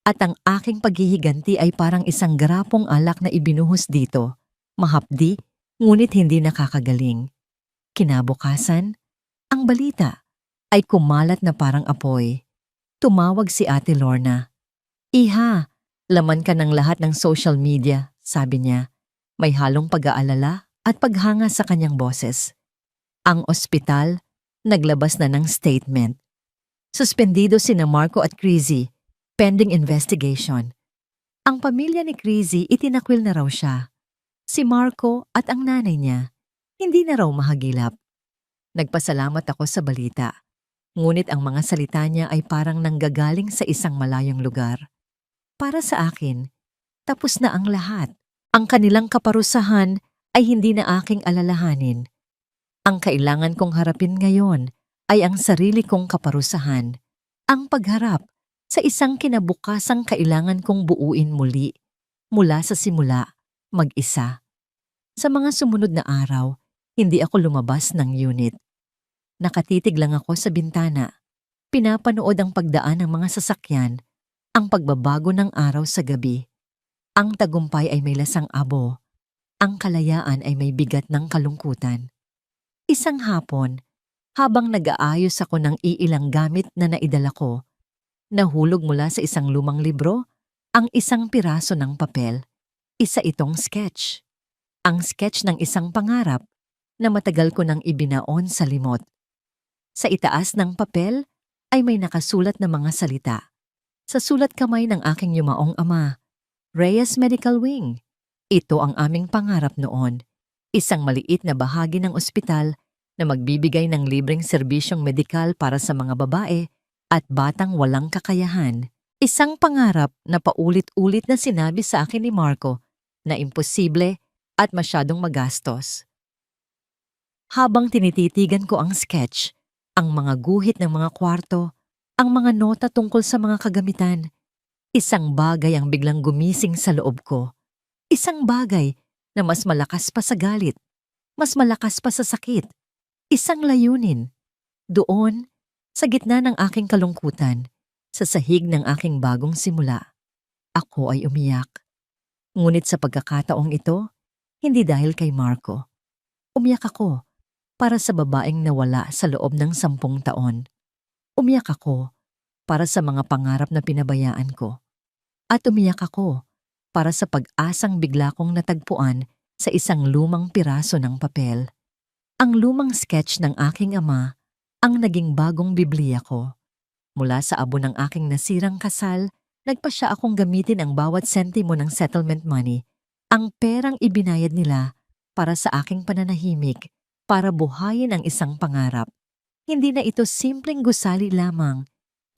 At ang aking paghihiganti ay parang isang grapong alak na ibinuhos dito. Mahapdi, ngunit hindi nakakagaling. Kinabukasan, ang balita ay kumalat na parang apoy. Tumawag si Ate Lorna. "Iha, laman ka ng lahat ng social media," sabi niya. May halong pag-aalala at paghanga sa kanyang boses. Ang ospital naglabas na ng statement. Suspendido sina Marco at Crazy, pending investigation. Ang pamilya ni Crazy itinakwil na raw siya. Si Marco at ang nanay niya, hindi na raw mahagilap. Nagpasalamat ako sa balita. Ngunit ang mga salita niya ay parang nanggagaling sa isang malayong lugar. Para sa akin, tapos na ang lahat. Ang kanilang kaparusahan ay hindi na aking alalahanin. Ang kailangan kong harapin ngayon ay ang sarili kong kaparusahan. Ang pagharap sa isang kinabukasang kailangan kong buuin muli, mula sa simula, mag-isa. Sa mga sumunod na araw, hindi ako lumabas ng unit. Nakatitig lang ako sa bintana. Pinapanood ang pagdaan ng mga sasakyan, ang pagbabago ng araw sa gabi. Ang tagumpay ay may lasang abo. Ang kalayaan ay may bigat ng kalungkutan. Isang hapon, habang nag-aayos ako ng iilang gamit na naidala ko, nahulog mula sa isang lumang libro ang isang piraso ng papel. Isa itong sketch. Ang sketch ng isang pangarap na matagal ko nang ibinaon sa limot. Sa itaas ng papel ay may nakasulat na mga salita. Sa sulat kamay ng aking yumaong ama, Reyes Medical Wing, Ito ang aming pangarap noon. Isang maliit na bahagi ng ospital na magbibigay ng libreng serbisyong medikal para sa mga babae at batang walang kakayahan. Isang pangarap na paulit-ulit na sinabi sa akin ni Marco na imposible at masyadong magastos. Habang tinititigan ko ang sketch, ang mga guhit ng mga kwarto, ang mga nota tungkol sa mga kagamitan, isang bagay ang biglang gumising sa loob ko. Isang bagay na mas malakas pa sa galit, mas malakas pa sa sakit. Isang layunin. Doon, sa gitna ng aking kalungkutan, sa sahig ng aking bagong simula, ako ay umiyak. Ngunit sa pagkakataong ito, hindi dahil kay Marco. Umiyak ako para sa babaeng nawala sa loob ng 10 taon. Umiyak ako para sa mga pangarap na pinabayaan ko. At umiyak ako para sa pag-asang bigla kong natagpuan sa isang lumang piraso ng papel. Ang lumang sketch ng aking ama ang naging bagong Biblia ko. Mula sa abo ng aking nasirang kasal, nagpasya akong gamitin ang bawat sentimo ng settlement money, ang perang ibinayad nila para sa aking pananahimik, para buhayin ang isang pangarap. Hindi na ito simpleng gusali lamang.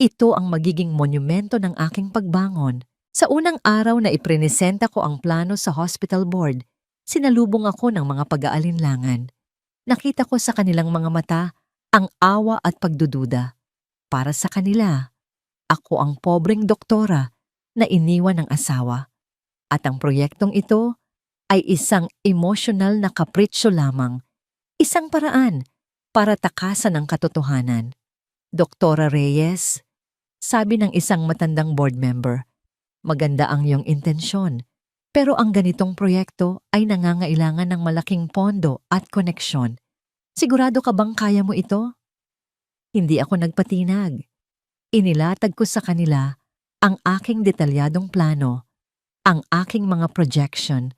Ito ang magiging monumento ng aking pagbangon. Sa unang araw na iprenesenta ko ang plano sa hospital board, sinalubong ako ng mga pag-aalinlangan. Nakita ko sa kanilang mga mata ang awa at pagdududa. Para sa kanila, ako ang pobreng doktora na iniwan ng asawa. At ang proyektong ito ay isang emosyonal na kapritsyo lamang, isang paraan para takasan ang katotohanan. Doktora Reyes, sabi ng isang matandang board member, maganda ang iyong intensyon, pero ang ganitong proyekto ay nangangailangan ng malaking pondo at koneksyon. Sigurado ka bang kaya mo ito? Hindi ako nagpatinag. Inilatag ko sa kanila ang aking detalyadong plano, ang aking mga projection,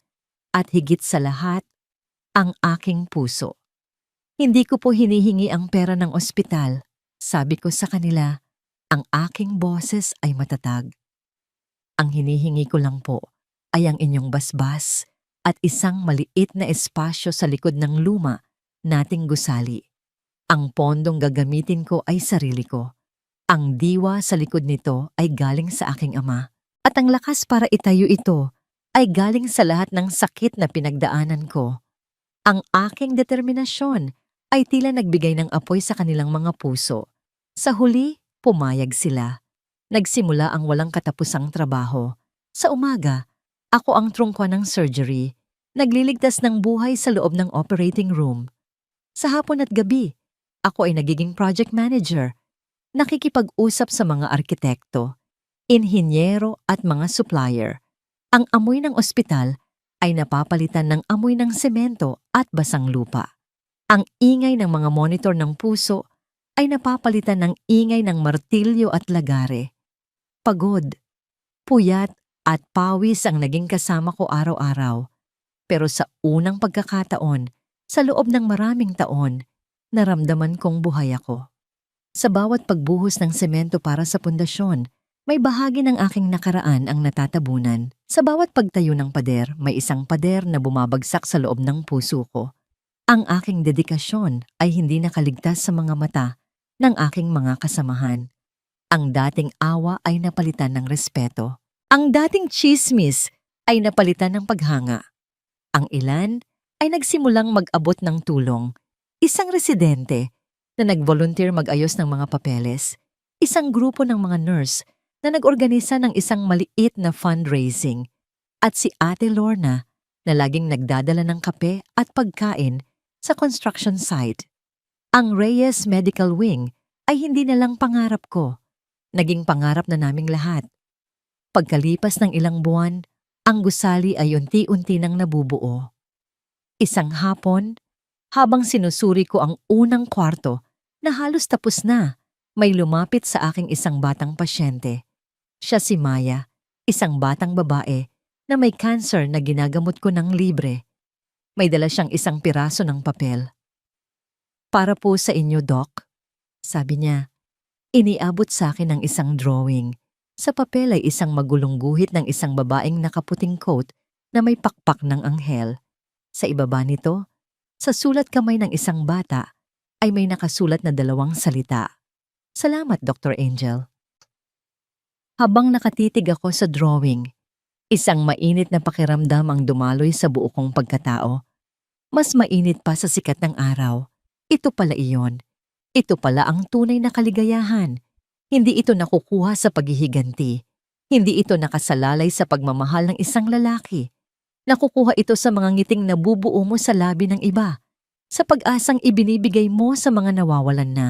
at higit sa lahat, ang aking puso. Hindi ko po hinihingi ang pera ng ospital. Sabi ko sa kanila, ang aking boses ay matatag. Ang hinihingi ko lang po ay ang inyong basbas at isang maliit na espasyo sa likod ng luma nating gusali. Ang pondong gagamitin ko ay sarili ko. Ang diwa sa likod nito ay galing sa aking ama. At ang lakas para itayo ito ay galing sa lahat ng sakit na pinagdaanan ko. Ang aking determinasyon ay tila nagbigay ng apoy sa kanilang mga puso. Sa huli, pumayag sila. Nagsimula ang walang katapusang trabaho. Sa umaga, ako ang trungkwa ng surgery. Nagliligtas ng buhay sa loob ng operating room. Sa hapon at gabi, ako ay nagiging project manager. Nakikipag-usap sa mga arkitekto, inhinyero at mga supplier. Ang amoy ng ospital ay napapalitan ng amoy ng semento at basang lupa. Ang ingay ng mga monitor ng puso ay napapalitan ng ingay ng martilyo at lagare. Pagod, puyat at pawis ang naging kasama ko araw-araw. Pero sa unang pagkakataon, sa loob ng maraming taon, naramdaman kong buhay ako. Sa bawat pagbuhos ng semento para sa pundasyon, may bahagi ng aking nakaraan ang natatabunan. Sa bawat pagtayo ng pader, may isang pader na bumabagsak sa loob ng puso ko. Ang aking dedikasyon ay hindi nakaligtas sa mga mata ng aking mga kasamahan. Ang dating awa ay napalitan ng respeto. Ang dating tsismis ay napalitan ng paghanga. Ang ilan ay nagsimulang mag-abot ng tulong. Isang residente na nag-volunteer mag-ayos ng mga papeles. Isang grupo ng mga nurse na nag-organisa ng isang maliit na fundraising. At si Ate Lorna na laging nagdadala ng kape at pagkain sa construction site. Ang Reyes Medical Wing ay hindi na lang pangarap ko. Naging pangarap na naming lahat. Pagkalipas ng ilang buwan, ang gusali ay unti-unti nang nabubuo. Isang hapon, habang sinusuri ko ang unang kwarto na halos tapos na, may lumapit sa aking isang batang pasyente. Siya si Maya, isang batang babae na may cancer na ginagamot ko ng libre. May dala siyang isang piraso ng papel. Para po sa inyo, Doc. Sabi niya, iniabot sa akin ang isang drawing. Sa papel ay isang magulong guhit ng isang babaeng nakaputing coat na may pakpak ng anghel. Sa ibaba nito, sa sulat kamay ng isang bata, ay may nakasulat na 2 salita. Salamat, Dr. Angel. Habang nakatitig ako sa drawing, isang mainit na pakiramdam ang dumaloy sa buo kong pagkatao. Mas mainit pa sa sikat ng araw. Ito pala iyon. Ito pala ang tunay na kaligayahan. Hindi ito nakukuha sa paghihiganti. Hindi ito nakasalalay sa pagmamahal ng isang lalaki. Nakukuha ito sa mga ngiting nabubuo mo sa labi ng iba, sa pag-asang ibinibigay mo sa mga nawawalan na.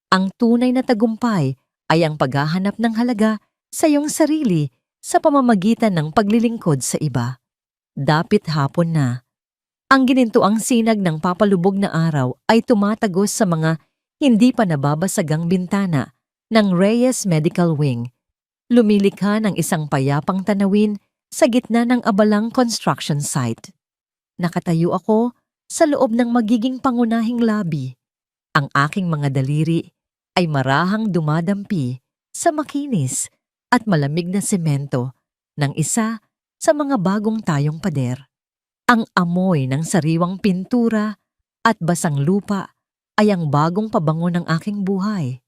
Ang tunay na tagumpay ay ang paghahanap ng halaga sa iyong sarili sa pamamagitan ng paglilingkod sa iba. Dapit hapon na. Ang ginintuang sinag ng papalubog na araw ay tumatagos sa mga hindi pa nababasagang bintana ng Reyes Medical Wing. Lumilikha ng isang payapang tanawin sa gitna ng abalang construction site. Nakatayo ako sa loob ng magiging pangunahing labi. Ang aking mga daliri ay marahang dumadampi sa makinis at malamig na semento ng isa sa mga bagong tayong pader. Ang amoy ng sariwang pintura at basang lupa ay ang bagong pabango ng aking buhay.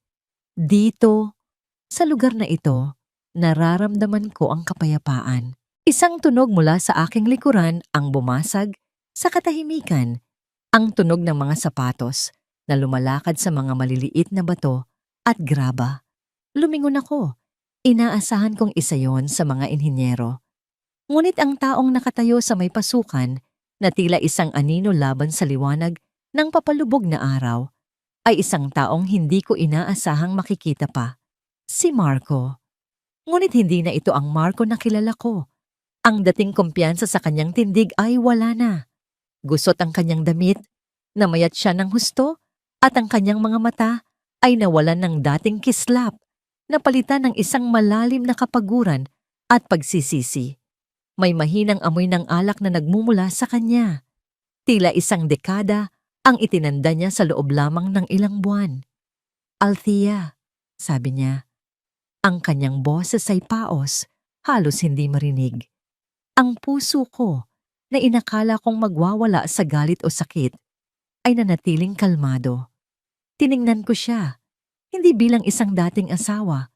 Dito, sa lugar na ito, nararamdaman ko ang kapayapaan. Isang tunog mula sa aking likuran ang bumasag sa katahimikan. Ang tunog ng mga sapatos na lumalakad sa mga maliliit na bato at graba. Lumingon ako. Inaasahan kong isa yon sa mga inhinyero. Ngunit ang taong nakatayo sa may pasukan na tila isang anino laban sa liwanag ng papalubog na araw ay isang taong hindi ko inaasahang makikita pa. Si Marco. Ngunit hindi na ito ang Marco na kilala ko. Ang dating kumpiyansa sa kanyang tindig ay wala na. Gusot ang kanyang damit, namayat siya ng husto, at ang kanyang mga mata ay nawalan ng dating kislap, napalitan ng isang malalim na kapaguran at pagsisisi. May mahinang amoy ng alak na nagmumula sa kanya. Tila isang dekada ang itinanda niya sa loob lamang ng ilang buwan. Althea, sabi niya. Ang kanyang boses ay paos, halos hindi marinig. Ang puso ko, na inakala kong magwawala sa galit o sakit, ay nanatiling kalmado. Tiningnan ko siya, hindi bilang isang dating asawa,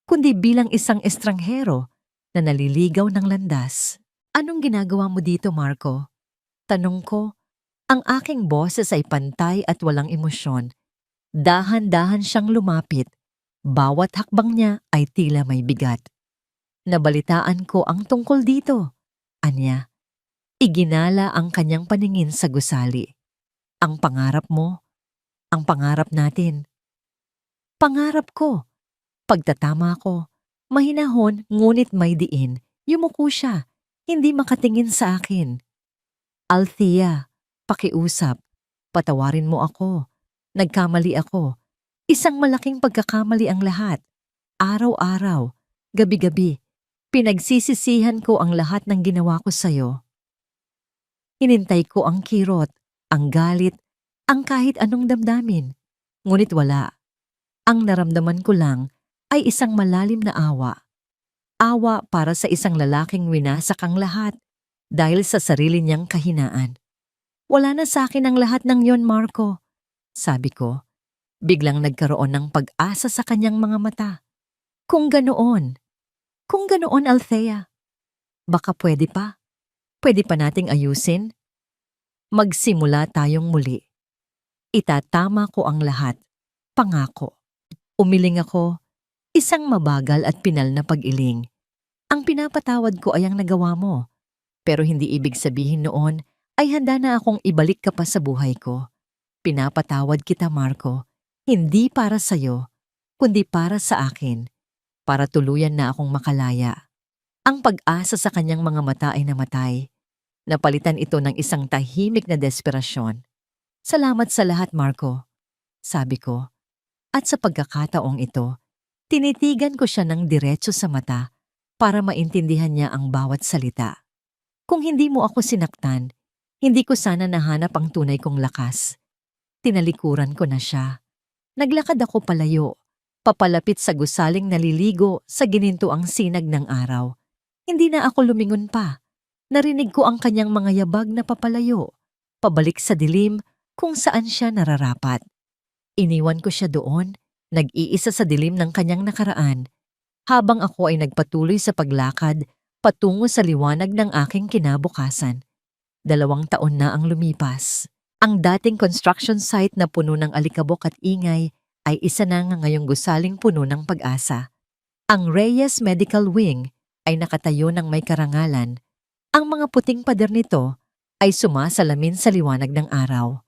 kundi bilang isang estranghero na naliligaw ng landas. Anong ginagawa mo dito, Marco? Tanong ko. Ang aking boses ay pantay at walang emosyon. Dahan-dahan siyang lumapit. Bawat hakbang niya ay tila may bigat. Nabalitaan ko ang tungkol dito. Anya, iginala ang kanyang paningin sa gusali. Ang pangarap mo, ang pangarap natin. Pangarap ko. Pagtatama ko. Mahinahon ngunit may diin. Yumuko siya. Hindi makatingin sa akin. Althea, pakiusap. Patawarin mo ako. Nagkamali ako. Isang malaking pagkakamali ang lahat. Araw-araw, gabi-gabi, pinagsisisihan ko ang lahat ng ginawa ko sa'yo. Hinintay ko ang kirot, ang galit, ang kahit anong damdamin. Ngunit wala. Ang naramdaman ko lang ay isang malalim na awa. Awa para sa isang lalaking winasak ang lahat dahil sa sarili niyang kahinaan. Wala na sa akin ang lahat ng yon, Marco. Sabi ko, biglang nagkaroon ng pag-asa sa kanyang mga mata. Kung ganoon, Althea, baka pwede pa. Pwede pa nating ayusin. Magsimula tayong muli. Itatama ko ang lahat. Pangako. Umiling ako. Isang mabagal at pinal na pag-iling. Ang pinapatawad ko ay ang nagawa mo. Pero hindi ibig sabihin noon ay handa na akong ibalik ka pa sa buhay ko. Pinapatawad kita, Marco. Hindi para sa'yo, kundi para sa akin. Para tuluyan na akong makalaya. Ang pag-asa sa kanyang mga mata ay namatay. Napalitan ito ng isang tahimik na desperasyon. Salamat sa lahat, Marco. Sabi ko. At sa pagkakataong ito, tinitigan ko siya ng diretso sa mata para maintindihan niya ang bawat salita. Kung hindi mo ako sinaktan, hindi ko sana nahanap ang tunay kong lakas. Tinalikuran ko na siya. Naglakad ako palayo, papalapit sa gusaling naliligo sa ginintuang sinag ng araw. Hindi na ako lumingon pa. Narinig ko ang kanyang mga yabag na papalayo, pabalik sa dilim kung saan siya nararapat. Iniwan ko siya doon, nag-iisa sa dilim ng kanyang nakaraan, habang ako ay nagpatuloy sa paglakad patungo sa liwanag ng aking kinabukasan. 2 taon na ang lumipas. Ang dating construction site na puno ng alikabok at ingay ay isa na nga ngayong gusaling puno ng pag-asa. Ang Reyes Medical Wing ay nakatayo ng may karangalan. Ang mga puting pader nito ay sumasalamin sa liwanag ng araw.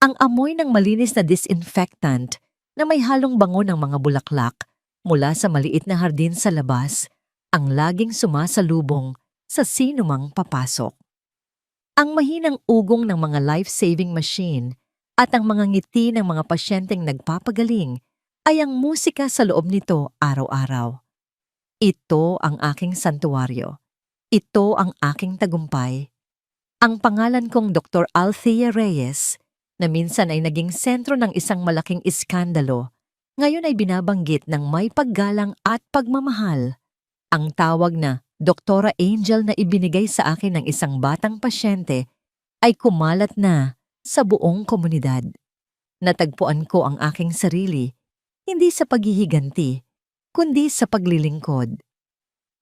Ang amoy ng malinis na disinfectant na may halong bango ng mga bulaklak mula sa maliit na hardin sa labas ang laging sumasalubong sa sinumang papasok. Ang mahinang ugong ng mga life-saving machine at ang mga ngiti ng mga pasyenteng nagpapagaling ay ang musika sa loob nito araw-araw. Ito ang aking santuwaryo. Ito ang aking tagumpay. Ang pangalan kong Dr. Althea Reyes, na minsan ay naging sentro ng isang malaking iskandalo, ngayon ay binabanggit ng may paggalang at pagmamahal. Ang tawag na Doktora Angel na ibinigay sa akin ng isang batang pasyente ay kumalat na sa buong komunidad. Natagpuan ko ang aking sarili, hindi sa paghihiganti, kundi sa paglilingkod.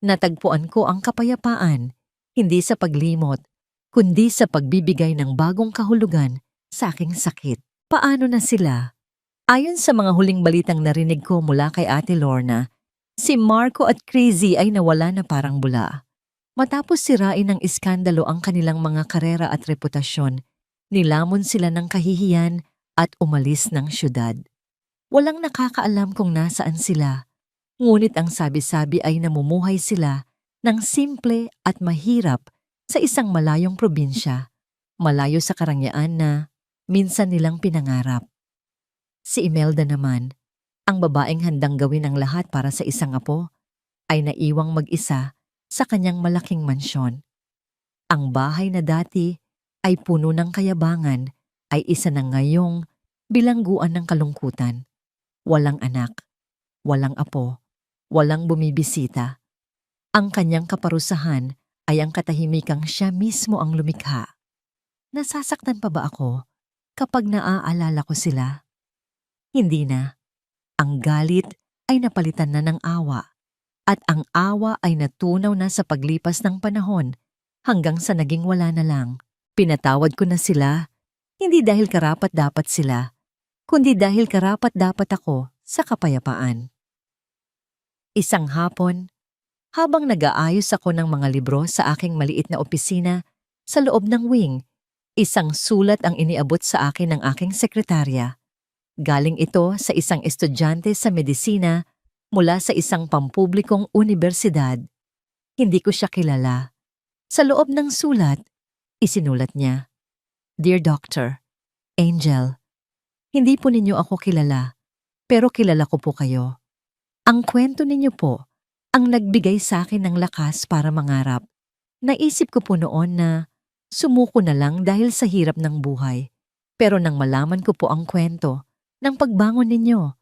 Natagpuan ko ang kapayapaan, hindi sa paglimot, kundi sa pagbibigay ng bagong kahulugan sa aking sakit. Paano na sila? Ayon sa mga huling balitang narinig ko mula kay Ate Lorna, si Marco at Crazy ay nawala na parang bula. Matapos sirain ng iskandalo ang kanilang mga karera at reputasyon, nilamon sila ng kahihiyan at umalis ng syudad. Walang nakakaalam kung nasaan sila, ngunit ang sabi-sabi ay namumuhay sila ng simple at mahirap sa isang malayong probinsya, malayo sa karangyaan na minsan nilang pinangarap. Si Imelda naman, ang babaeng handang gawin ang lahat para sa isang apo, ay naiwang mag-isa sa kanyang malaking mansyon. Ang bahay na dati ay puno ng kayabangan ay isa na ngayong bilangguan ng kalungkutan. Walang anak, walang apo, walang bumibisita. Ang kanyang kaparusahan ay ang katahimikang siya mismo ang lumikha. Nasasaktan pa ba ako kapag naaalala ko sila? Hindi na. Ang galit ay napalitan na ng awa, at ang awa ay natunaw na sa paglipas ng panahon hanggang sa naging wala na lang. Pinatawad ko na sila, hindi dahil karapat-dapat sila, kundi dahil karapat-dapat ako sa kapayapaan. Isang hapon, habang nag-aayos ako ng mga libro sa aking maliit na opisina sa loob ng wing, isang sulat ang iniabot sa akin ng aking sekretarya. Galing ito sa isang estudyante sa medisina mula sa isang pampublikong unibersidad. Hindi ko siya kilala. Sa loob ng sulat, isinulat niya, "Dear Doctor, Angel, hindi po ninyo ako kilala, pero kilala ko po kayo. Ang kwento ninyo po ang nagbigay sa akin ng lakas para mangarap. Naisip ko po noon na sumuko na lang dahil sa hirap ng buhay. Pero nang malaman ko po ang kwento ng pagbangon ninyo,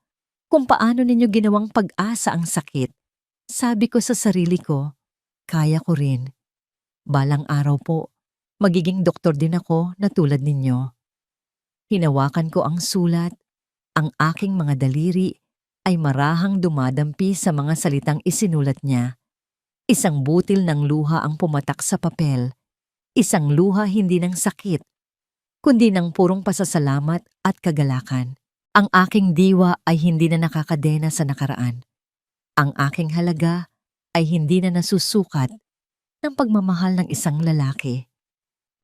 kung paano ninyo ginawang pag-asa ang sakit, sabi ko sa sarili ko, kaya ko rin. Balang araw po, magiging doktor din ako na tulad ninyo." Hinawakan ko ang sulat, ang aking mga daliri ay marahang dumadampi sa mga salitang isinulat niya. Isang butil ng luha ang pumatak sa papel, isang luha hindi ng sakit, kundi ng purong pasasalamat at kagalakan. Ang aking diwa ay hindi na nakakadena sa nakaraan. Ang aking halaga ay hindi na nasusukat ng pagmamahal ng isang lalaki.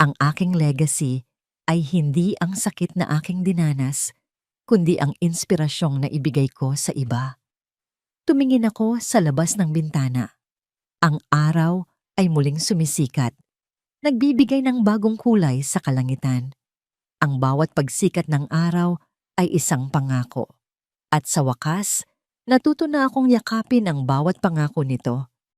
Ang aking legacy ay hindi ang sakit na aking dinanas, kundi ang inspirasyong na ibigay ko sa iba. Tumingin ako sa labas ng bintana. Ang araw ay muling sumisikat, nagbibigay ng bagong kulay sa kalangitan. Ang bawat pagsikat ng araw ay isang pangako. At sa wakas, natuto na akong yakapin ang bawat pangako nito.